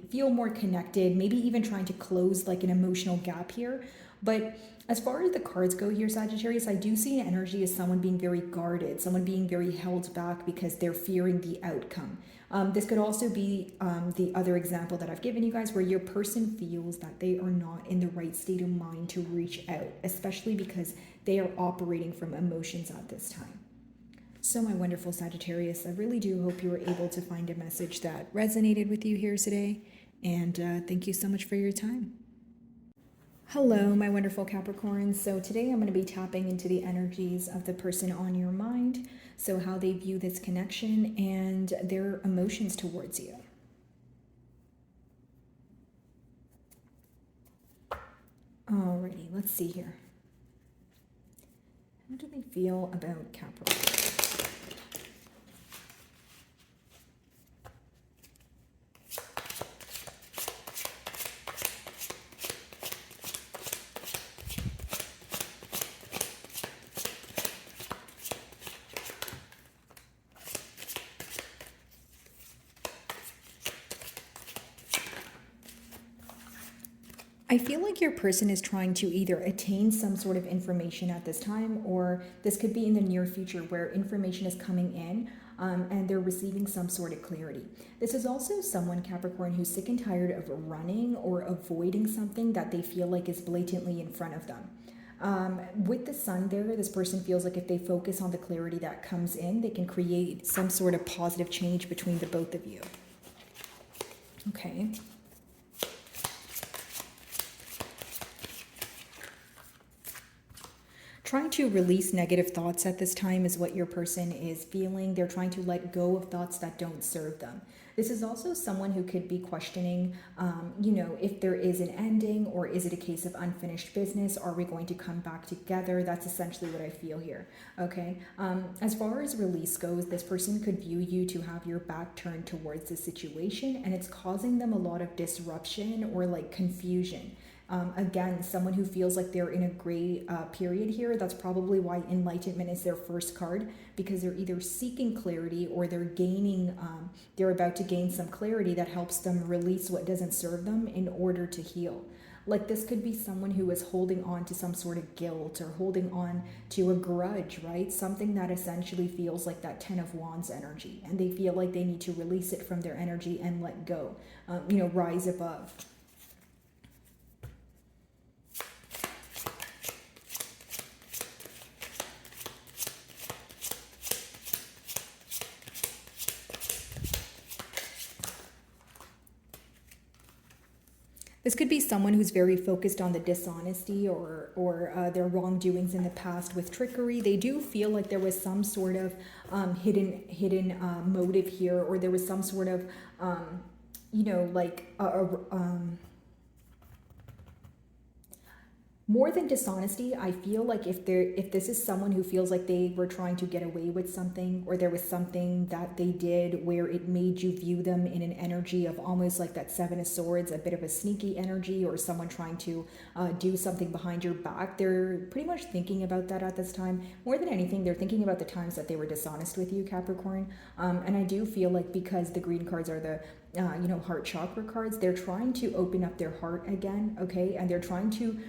feel more connected, maybe even trying to close like an emotional gap here. But as far as the cards go here, Sagittarius, I do see an energy as someone being very guarded, someone being very held back because they're fearing the outcome. This could also be the other example that I've given you guys, where your person feels that they are not in the right state of mind to reach out, especially because they are operating from emotions at this time. So my wonderful Sagittarius, I really do hope you were able to find a message that resonated with you here today. And thank you so much for your time. Hello, my wonderful Capricorns. So today I'm going to be tapping into the energies of the person on your mind. So how they view this connection and their emotions towards you. Alrighty, let's see here. How do they feel about Capricorn? I feel like your person is trying to either attain some sort of information at this time, or this could be in the near future where information is coming in and they're receiving some sort of clarity. This is also someone, Capricorn, who's sick and tired of running or avoiding something that they feel like is blatantly in front of them. With the sun there, this person feels like if they focus on the clarity that comes in, they can create some sort of positive change between the both of you. Okay. Trying to release negative thoughts at this time is what your person is feeling. They're trying to let go of thoughts that don't serve them. This is also someone who could be questioning, if there is an ending, or is it a case of unfinished business? Are we going to come back together? That's essentially what I feel here. Okay. As far as release goes, this person could view you to have your back turned towards the situation, and it's causing them a lot of disruption or like confusion. Again, someone who feels like they're in a gray period here. That's probably why enlightenment is their first card, because they're either seeking clarity or they're about to gain some clarity that helps them release what doesn't serve them in order to heal. Like this could be someone who is holding on to some sort of guilt or holding on to a grudge, right? Something that essentially feels like that 10 of Wands energy, and they feel like they need to release it from their energy and let go, rise above. This could be someone who's very focused on the dishonesty or their wrongdoings in the past with trickery. They do feel like there was some sort of hidden motive here, or there was some sort of, more than dishonesty. I feel like if this is someone who feels like they were trying to get away with something, or there was something that they did where it made you view them in an energy of almost like that Seven of Swords, a bit of a sneaky energy, or someone trying to do something behind your back, they're pretty much thinking about that at this time. More than anything, they're thinking about the times that they were dishonest with you, Capricorn. And I do feel like because the green cards are the heart chakra cards, they're trying to open up their heart again, okay? And they're trying to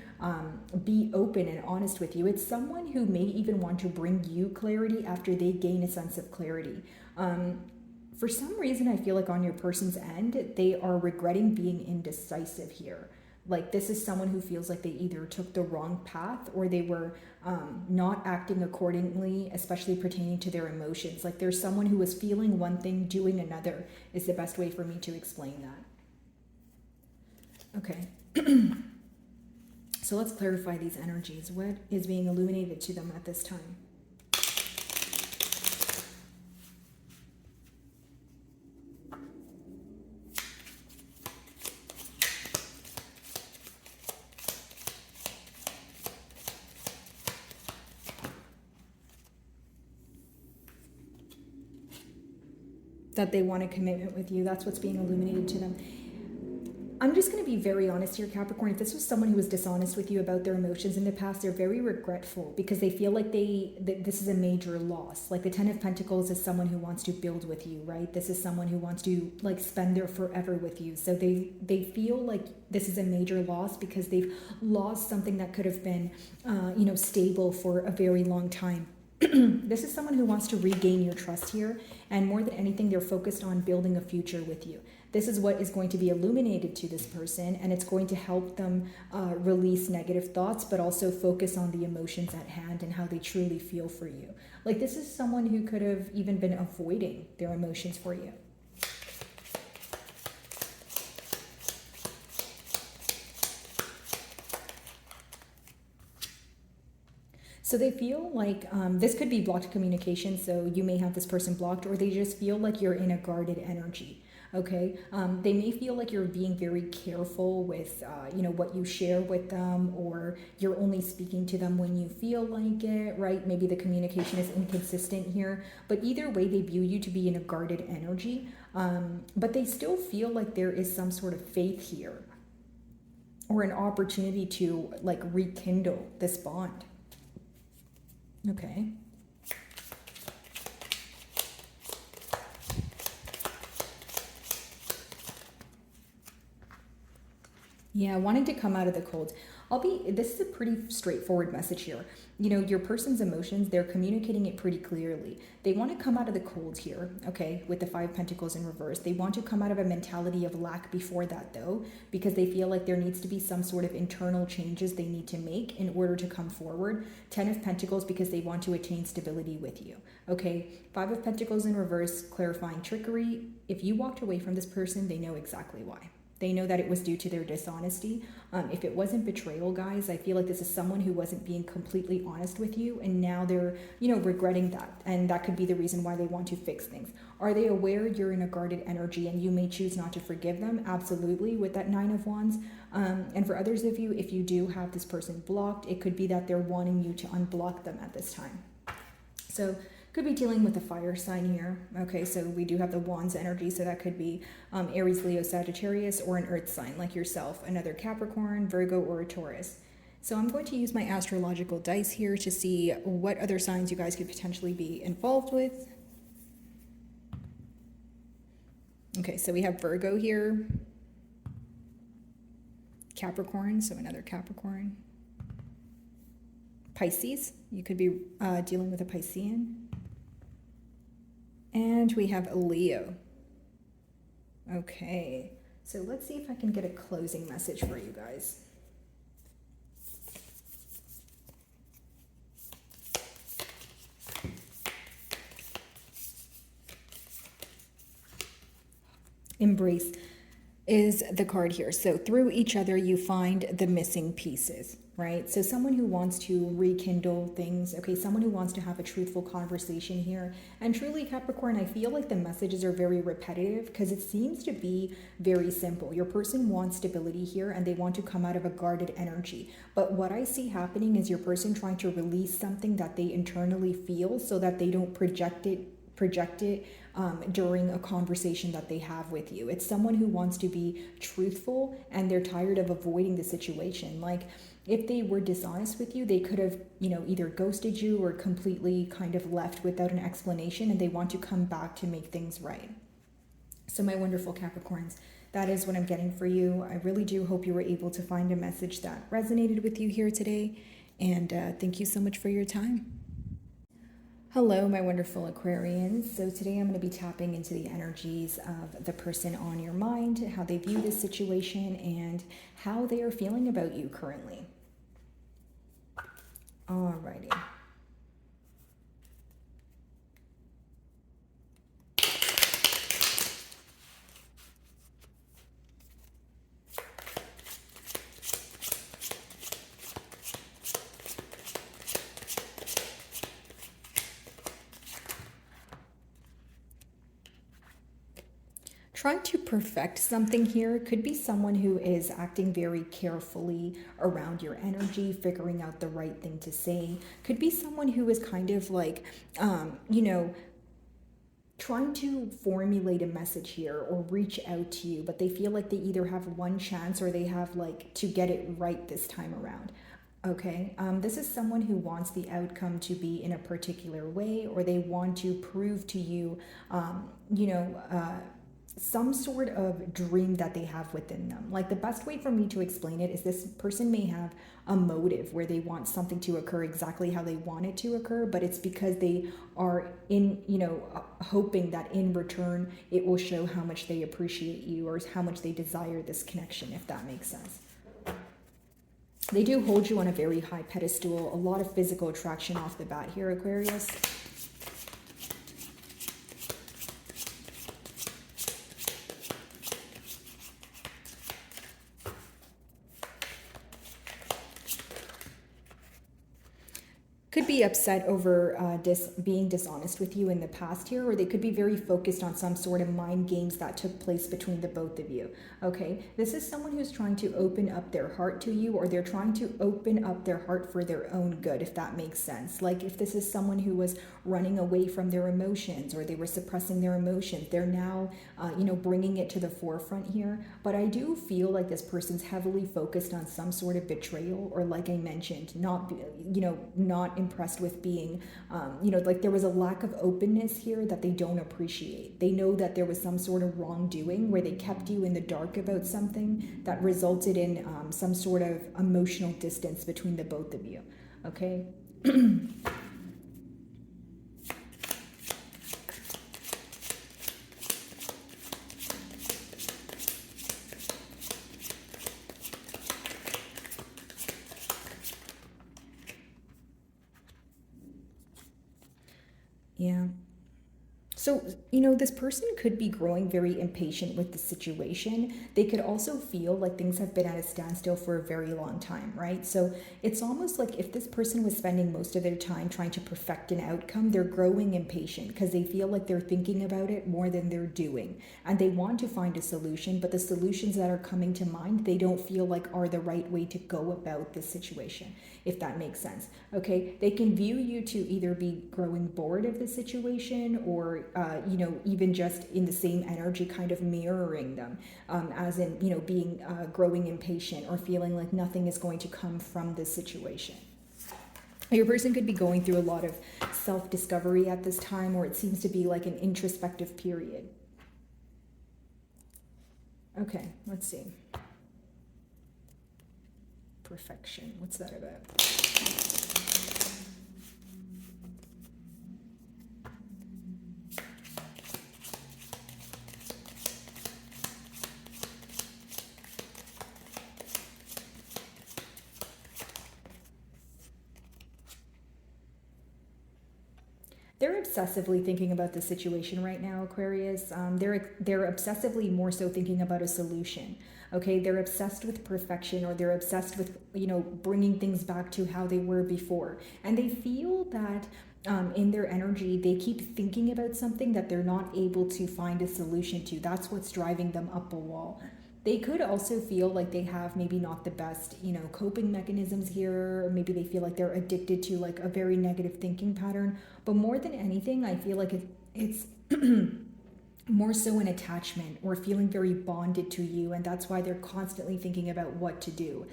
be open and honest with you. It's someone who may even want to bring you clarity after they gain a sense of clarity. For some reason, I feel like on your person's end, they are regretting being indecisive here. Like this is someone who feels like they either took the wrong path, or they were not acting accordingly, especially pertaining to their emotions. Like there's someone who was feeling one thing, doing another, is the best way for me to explain that. Okay. So let's clarify these energies. What is being illuminated to them at this time? that they want a commitment with you. That's what's being illuminated to them. I'm just going to be very honest here, Capricorn. If this was someone who was dishonest with you about their emotions in the past, they're very regretful because they feel like this is a major loss. Like the Ten of Pentacles is someone who wants to build with you, right? This is someone who wants to like spend their forever with you. So they feel like this is a major loss because they've lost something that could have been, stable for a very long time. This is someone who wants to regain your trust here, and more than anything, they're focused on building a future with you. This is what is going to be illuminated to this person, and it's going to help them release negative thoughts, but also focus on the emotions at hand and how they truly feel for you. Like this is someone who could have even been avoiding their emotions for you. So they feel like this could be blocked communication, so you may have this person blocked, or they just feel like you're in a guarded energy. Okay, they may feel like you're being very careful with, what you share with them, or you're only speaking to them when you feel like it, right? Maybe the communication is inconsistent here, but either way, they view you to be in a guarded energy, but they still feel like there is some sort of faith here, or an opportunity to like rekindle this bond. Okay. Yeah, wanting to come out of the cold. This is a pretty straightforward message here. You know, your person's emotions, they're communicating it pretty clearly. They want to come out of the cold here, okay, with the Five Pentacles in reverse. They want to come out of a mentality of lack before that, though, because they feel like there needs to be some sort of internal changes they need to make in order to come forward. Ten of Pentacles, because they want to attain stability with you, okay? Five of Pentacles in reverse, clarifying trickery. If you walked away from this person, they know exactly why. They know that it was due to their dishonesty. If it wasn't betrayal, guys, I feel like this is someone who wasn't being completely honest with you, and now they're, regretting that. And that could be the reason why they want to fix things. Are they aware you're in a guarded energy and you may choose not to forgive them? Absolutely, with that Nine of Wands. And for others of you, if you do have this person blocked, it could be that they're wanting you to unblock them at this time. So could be dealing with a fire sign here. Okay, so we do have the Wands energy, so that could be Aries, Leo, Sagittarius, or an earth sign like yourself, another Capricorn, Virgo, or a Taurus. So I'm going to use my astrological dice here to see what other signs you guys could potentially be involved with. Okay, so we have Virgo here, Capricorn, so another Capricorn. Pisces, you could be dealing with a Piscean. And we have a Leo. Okay, so let's see if I can get a closing message for you guys. Embrace is the card here. So through each other, you find the missing pieces, right? So someone who wants to rekindle things, okay, someone who wants to have a truthful conversation here. And truly, Capricorn, I feel like the messages are very repetitive because it seems to be very simple. Your person wants stability here and they want to come out of a guarded energy. But what I see happening is your person trying to release something that they internally feel so that they don't project it during a conversation that they have with you. It's someone who wants to be truthful and they're tired of avoiding the situation. Like if they were dishonest with you, they could have, either ghosted you or completely kind of left without an explanation, and they want to come back to make things right. So my wonderful Capricorns, that is what I'm getting for you. I really do hope you were able to find a message that resonated with you here today. And thank you so much for your time. Hello, my wonderful Aquarians. So today I'm going to be tapping into the energies of the person on your mind, how they view this situation, and how they are feeling about you currently. Alrighty. Trying to perfect something here could be someone who is acting very carefully around your energy, figuring out the right thing to say. Could be someone who is kind of like, trying to formulate a message here or reach out to you, but they feel like they either have one chance or they have like to get it right this time around. Okay, this is someone who wants the outcome to be in a particular way, or they want to prove to you, you know, some sort of dream that they have within them. Like the best way for me to explain it is this person may have a motive where they want something to occur exactly how they want it to occur, but it's because they are in, you know, hoping that in return it will show how much they appreciate you or how much they desire this connection, if that makes sense. They do hold you on a very high pedestal, a lot of physical attraction off the bat here, Aquarius. Could be upset over being dishonest with you in the past here, or they could be very focused on some sort of mind games that took place between the both of you. Okay, this is someone who's trying to open up their heart to you, or they're trying to open up their heart for their own good, if that makes sense. Like if this is someone who was running away from their emotions, or they were suppressing their emotions, they're now, you know, bringing it to the forefront here. But I do feel like this person's heavily focused on some sort of betrayal, or like I mentioned, not, you know, not impressed with being, you know, like there was a lack of openness here that they don't appreciate. They know that there was some sort of wrongdoing where they kept you in the dark about something that resulted in some sort of emotional distance between the both of you. Okay. Yeah. So, you know, this person could be growing very impatient with the situation. They could also feel like things have been at a standstill for a very long time, right? So it's almost like if this person was spending most of their time trying to perfect an outcome, they're growing impatient because they feel like they're thinking about it more than they're doing. And they want to find a solution, but the solutions that are coming to mind, they don't feel like are the right way to go about this situation, if that makes sense. Okay, they can view you to either be growing bored of the situation, or you know, even just in the same energy kind of mirroring them, as in, you know, being growing impatient or feeling like nothing is going to come from this situation. Your person could be going through a lot of self-discovery at this time, or it seems to be like an introspective period. Okay, let's see. Perfection, what's that about? They're obsessively thinking about the situation right now, Aquarius. They're obsessively more so thinking about a solution. Okay, they're obsessed with perfection, or they're obsessed with, you know, bringing things back to how they were before, and they feel that in their energy they keep thinking about something that they're not able to find a solution to. That's what's driving them up a wall. They could also feel like they have maybe not the best, you know, coping mechanisms here, or maybe they feel like they're addicted to like a very negative thinking pattern. But more than anything, I feel like it's more so an attachment, or feeling very bonded to you, and that's why they're constantly thinking about what to do.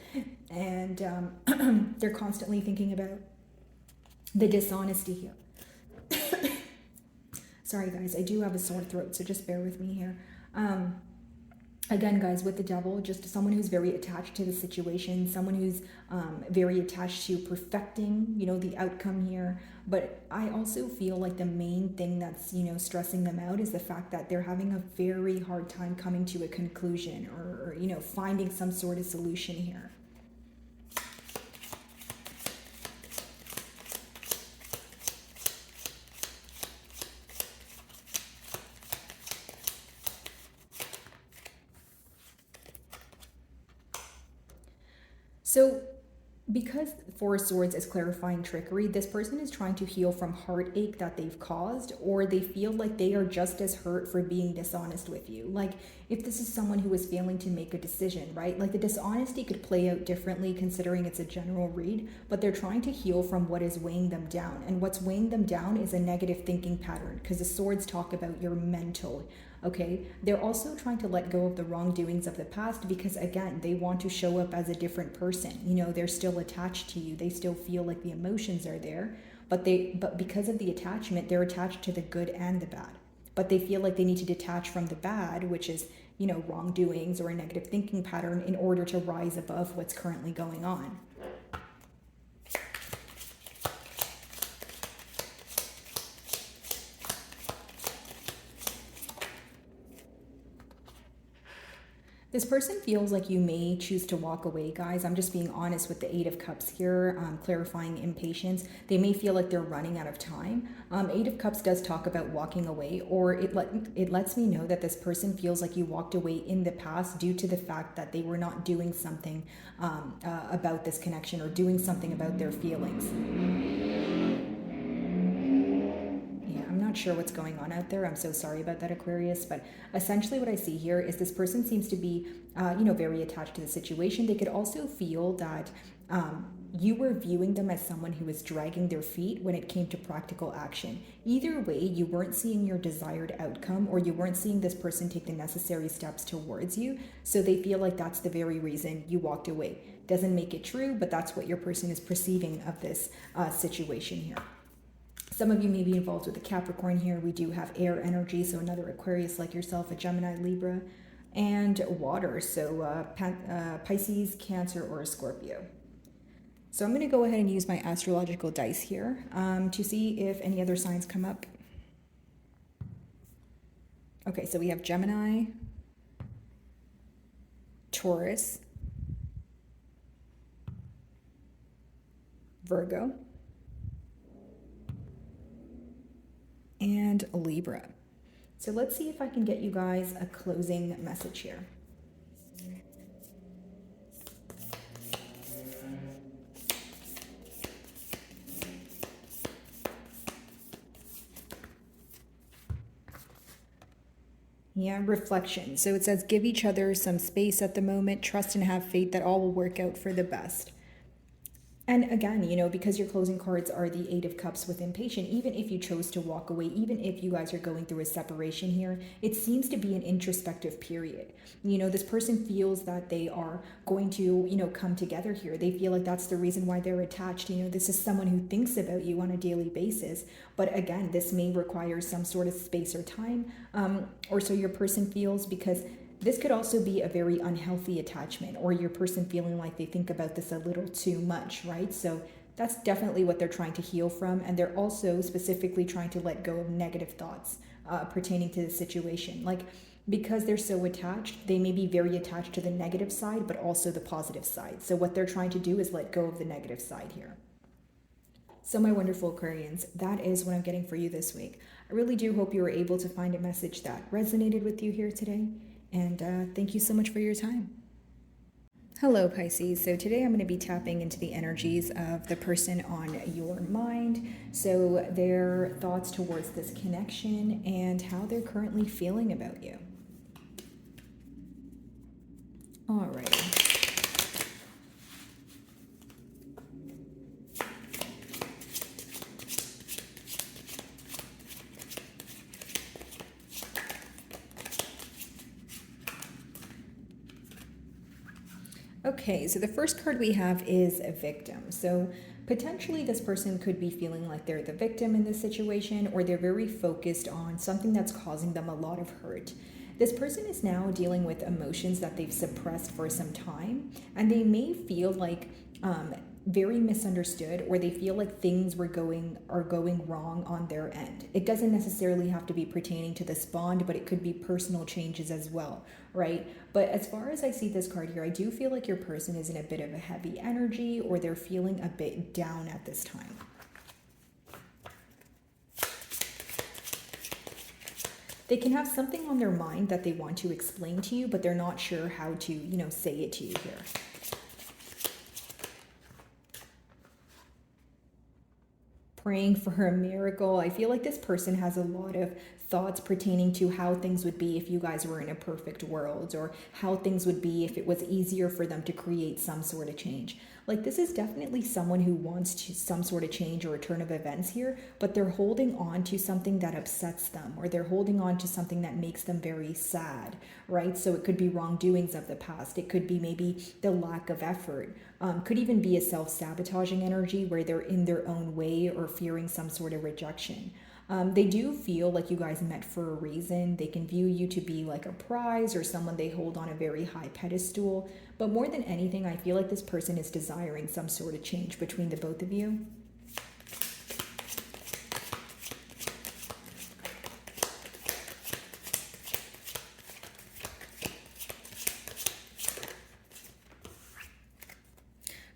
And they're constantly thinking about the dishonesty here. Sorry guys, I do have a sore throat, so just bear with me here. Again, guys, with the devil, just someone who's very attached to the situation, someone who's very attached to perfecting, you know, the outcome here. But I also feel like the main thing that's, you know, stressing them out is the fact that they're having a very hard time coming to a conclusion, or you know, finding some sort of solution here. So Because Four of Swords is clarifying trickery, this person is trying to heal from heartache that they've caused, or they feel like they are just as hurt for being dishonest with you. Like, if this is someone who is failing to make a decision, right? Like, the dishonesty could play out differently considering it's a general read, but they're trying to heal from what is weighing them down. And what's weighing them down is a negative thinking pattern, because the swords talk about your mental. Okay, they're also trying to let go of the wrongdoings of the past because, again, they want to show up as a different person. You know, they're still attached to you. They still feel like the emotions are there, but because of the attachment, they're attached to the good and the bad. But they feel like they need to detach from the bad, which is, you know, wrongdoings or a negative thinking pattern, in order to rise above what's currently going on. This person feels like you may choose to walk away, guys. I'm just being honest with the Eight of Cups here, clarifying impatience. They may feel like they're running out of time. Eight of Cups does talk about walking away, or it lets me know that this person feels like you walked away in the past due to the fact that they were not doing something about this connection, or doing something about their feelings. I'm not sure what's going on out there. I'm so sorry about that, Aquarius. But essentially what I see here is this person seems to be, very attached to the situation. They could also feel that you were viewing them as someone who was dragging their feet when it came to practical action. Either way, you weren't seeing your desired outcome, or you weren't seeing this person take the necessary steps towards you. So they feel like that's the very reason you walked away. Doesn't make it true, but that's what your person is perceiving of this situation here. Some of you may be involved with a Capricorn here. We do have air energy, so another Aquarius like yourself, a Gemini, Libra, and water, so Pisces, Cancer, or a Scorpio. So I'm going to go ahead and use my astrological dice here to see if any other signs come up. Okay, so we have Gemini, Taurus, Virgo, and Libra. So let's see if I can get you guys a closing message here. Yeah, reflection. So it says, give each other some space at the moment, trust and have faith that all will work out for the best. And again, because your closing cards are the Eight of Cups with impatient, even if you chose to walk away, even if you guys are going through a separation here, it seems to be an introspective period. This person feels that they are going to, come together here. They feel like that's the reason why they're attached. This is someone who thinks about you on a daily basis. But again, this may require some sort of space or time, or so your person feels, because this could also be a very unhealthy attachment, or your person feeling like they think about this a little too much, right? So that's definitely what they're trying to heal from. And they're also specifically trying to let go of negative thoughts pertaining to the situation. Like, because they're so attached, they may be very attached to the negative side, but also the positive side. So what they're trying to do is let go of the negative side here. So my wonderful Aquarians, that is what I'm getting for you this week. I really do hope you were able to find a message that resonated with you here today. And thank you so much for your time. Hello, Pisces. So today I'm going to be tapping into the energies of the person on your mind. So their thoughts towards this connection and how they're currently feeling about you. All right. Okay, so the first card we have is a victim. So potentially this person could be feeling like they're the victim in this situation, or they're very focused on something that's causing them a lot of hurt. This person is now dealing with emotions that they've suppressed for some time, and they may feel like very misunderstood, or they feel like things are going wrong on their end. It doesn't necessarily have to be pertaining to this bond, but it could be personal changes as well, right? But as far as I see this card here, I do feel like your person is in a bit of a heavy energy, or they're feeling a bit down at this time. They can have something on their mind that they want to explain to you, but they're not sure how to, say it to you here. praying for a miracle. I feel like this person has a lot of thoughts pertaining to how things would be if you guys were in a perfect world, or how things would be if it was easier for them to create some sort of change. Like, this is definitely someone who wants some sort of change or a turn of events here, but they're holding on to something that upsets them, or they're holding on to something that makes them very sad, right? So it could be wrongdoings of the past. It could be maybe the lack of effort. Could even be a self-sabotaging energy where they're in their own way or fearing some sort of rejection. They do feel like you guys met for a reason. They can view you to be like a prize or someone they hold on a very high pedestal. But more than anything, I feel like this person is desiring some sort of change between the both of you.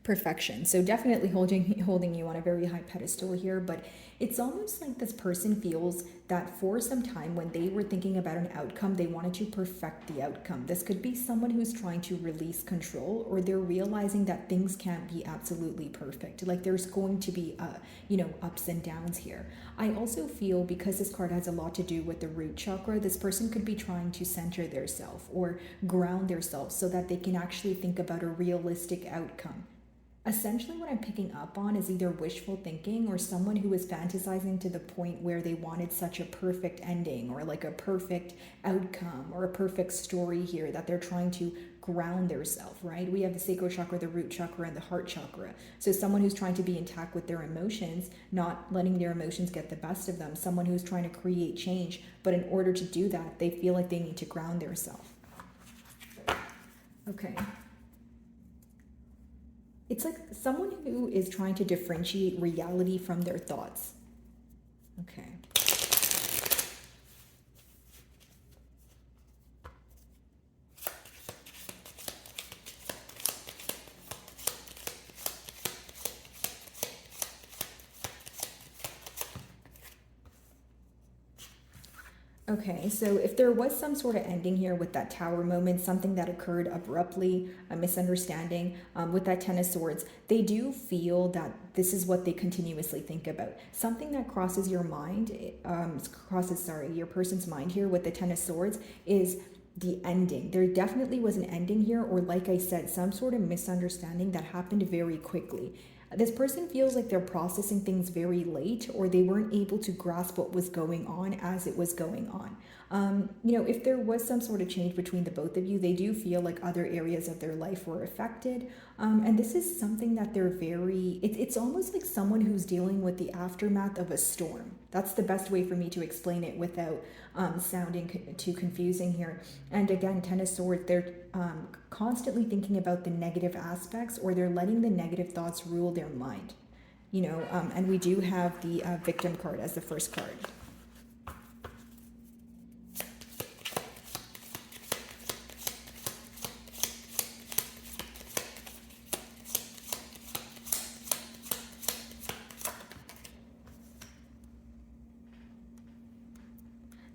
Perfection. So definitely holding you on a very high pedestal here, but it's almost like this person feels that for some time when they were thinking about an outcome, they wanted to perfect the outcome. This could be someone who's trying to release control, or they're realizing that things can't be absolutely perfect. Like, there's going to be ups and downs here. I also feel, because this card has a lot to do with the root chakra, this person could be trying to center their self or ground their self so that they can actually think about a realistic outcome. Essentially, what I'm picking up on is either wishful thinking or someone who is fantasizing to the point where they wanted such a perfect ending, or like a perfect outcome, or a perfect story here, that they're trying to ground their self, right? We have the sacral chakra, the root chakra, and the heart chakra. So someone who's trying to be intact with their emotions, not letting their emotions get the best of them. Someone who's trying to create change, but in order to do that, they feel like they need to ground their self. Okay. It's like someone who is trying to differentiate reality from their thoughts. Okay. Okay, so if there was some sort of ending here with that Tower moment, something that occurred abruptly, a misunderstanding, with that Ten of Swords, they do feel that this is what they continuously think about. Something that crosses your mind, your person's mind here with the Ten of Swords is the ending. There definitely was an ending here, or like I said, some sort of misunderstanding that happened very quickly. This person feels like they're processing things very late, or they weren't able to grasp what was going on as it was going on. If there was some sort of change between the both of you, they do feel like other areas of their life were affected. And this is something that they're it's almost like someone who's dealing with the aftermath of a storm. That's the best way for me to explain it without sounding too confusing here. And again, Ten of Swords, they're constantly thinking about the negative aspects, or they're letting the negative thoughts rule their mind. And we do have the victim card as the first card.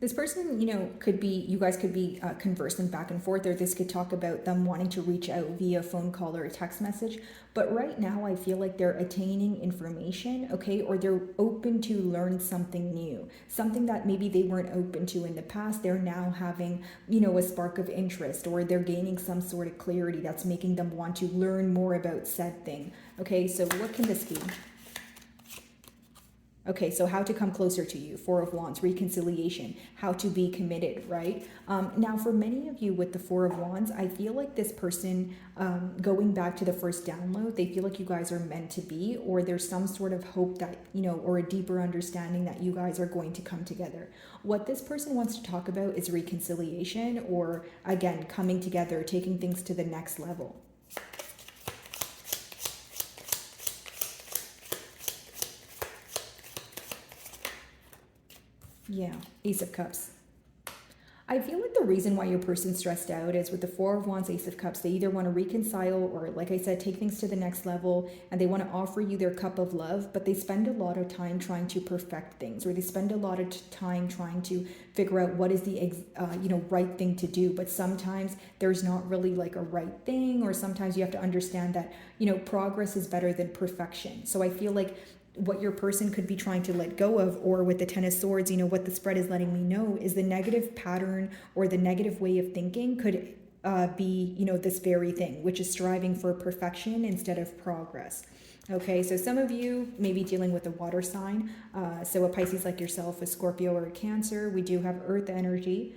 This person, you guys could be conversing back and forth, or this could talk about them wanting to reach out via phone call or a text message. But right now, I feel like they're attaining information, okay, or they're open to learn something new, something that maybe they weren't open to in the past. They're now having, a spark of interest, or they're gaining some sort of clarity that's making them want to learn more about said thing. Okay, so what can this be? Okay, so how to come closer to you, Four of Wands, reconciliation, how to be committed, right? Now, for many of you with the Four of Wands, I feel like this person, going back to the first download, they feel like you guys are meant to be, or there's some sort of hope that, or a deeper understanding that you guys are going to come together. What this person wants to talk about is reconciliation, or again, coming together, taking things to the next level. Yeah, Ace of Cups. I feel like the reason why your person's stressed out is with the Four of Wands, Ace of Cups. They either want to reconcile, or, like I said, take things to the next level, and they want to offer you their cup of love, but they spend a lot of time trying to perfect things, or they spend a lot of time trying to figure out what is the right thing to do. But sometimes there's not really like a right thing, or sometimes you have to understand that progress is better than perfection. So I feel like what your person could be trying to let go of, or with the Ten of Swords, you know, what the spread is letting me know is the negative pattern or the negative way of thinking could be, you know, this very thing, which is striving for perfection instead of progress. Okay, so some of you may be dealing with a water sign. So a Pisces like yourself, a Scorpio or a Cancer. We do have earth energy.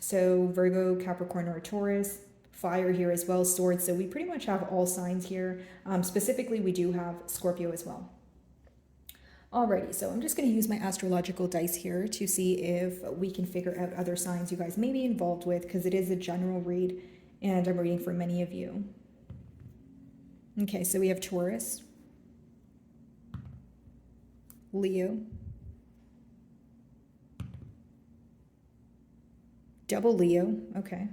So Virgo, Capricorn, or a Taurus. Fire here as well, swords. So we pretty much have all signs here. Specifically, we do have Scorpio as well. Alrighty, so I'm just going to use my astrological dice here to see if we can figure out other signs you guys may be involved with, because it is a general read and I'm reading for many of you. Okay, so we have Taurus, Leo, double Leo, okay,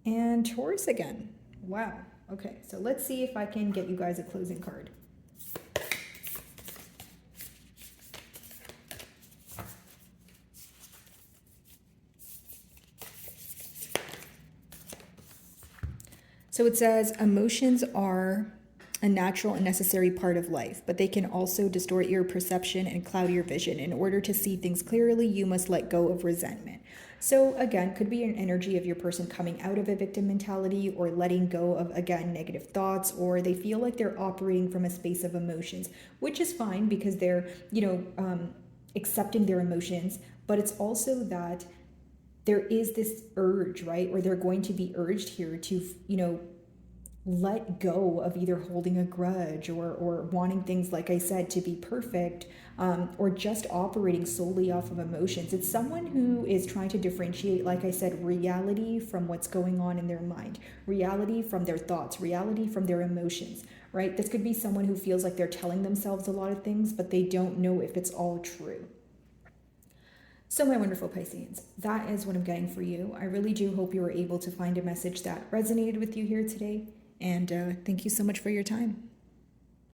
and Taurus again. Wow, okay, so let's see if I can get you guys a closing card. So it says, emotions are a natural and necessary part of life, but they can also distort your perception and cloud your vision. In order to see things clearly, you must let go of resentment. So again, could be an energy of your person coming out of a victim mentality or letting go of, again, negative thoughts, or they feel like they're operating from a space of emotions, which is fine because they're, you know, accepting their emotions, but it's also that there is this urge, right? Or they're going to be urged here to, you know, let go of either holding a grudge or wanting things, like I said, to be perfect, or just operating solely off of emotions. It's someone who is trying to differentiate, like I said, reality from what's going on in their mind, reality from their thoughts, reality from their emotions, right? This could be someone who feels like they're telling themselves a lot of things, but they don't know if it's all true. So my wonderful Pisceans, that is what I'm getting for you. I really do hope you were able to find a message that resonated with you here today. And thank you so much for your time.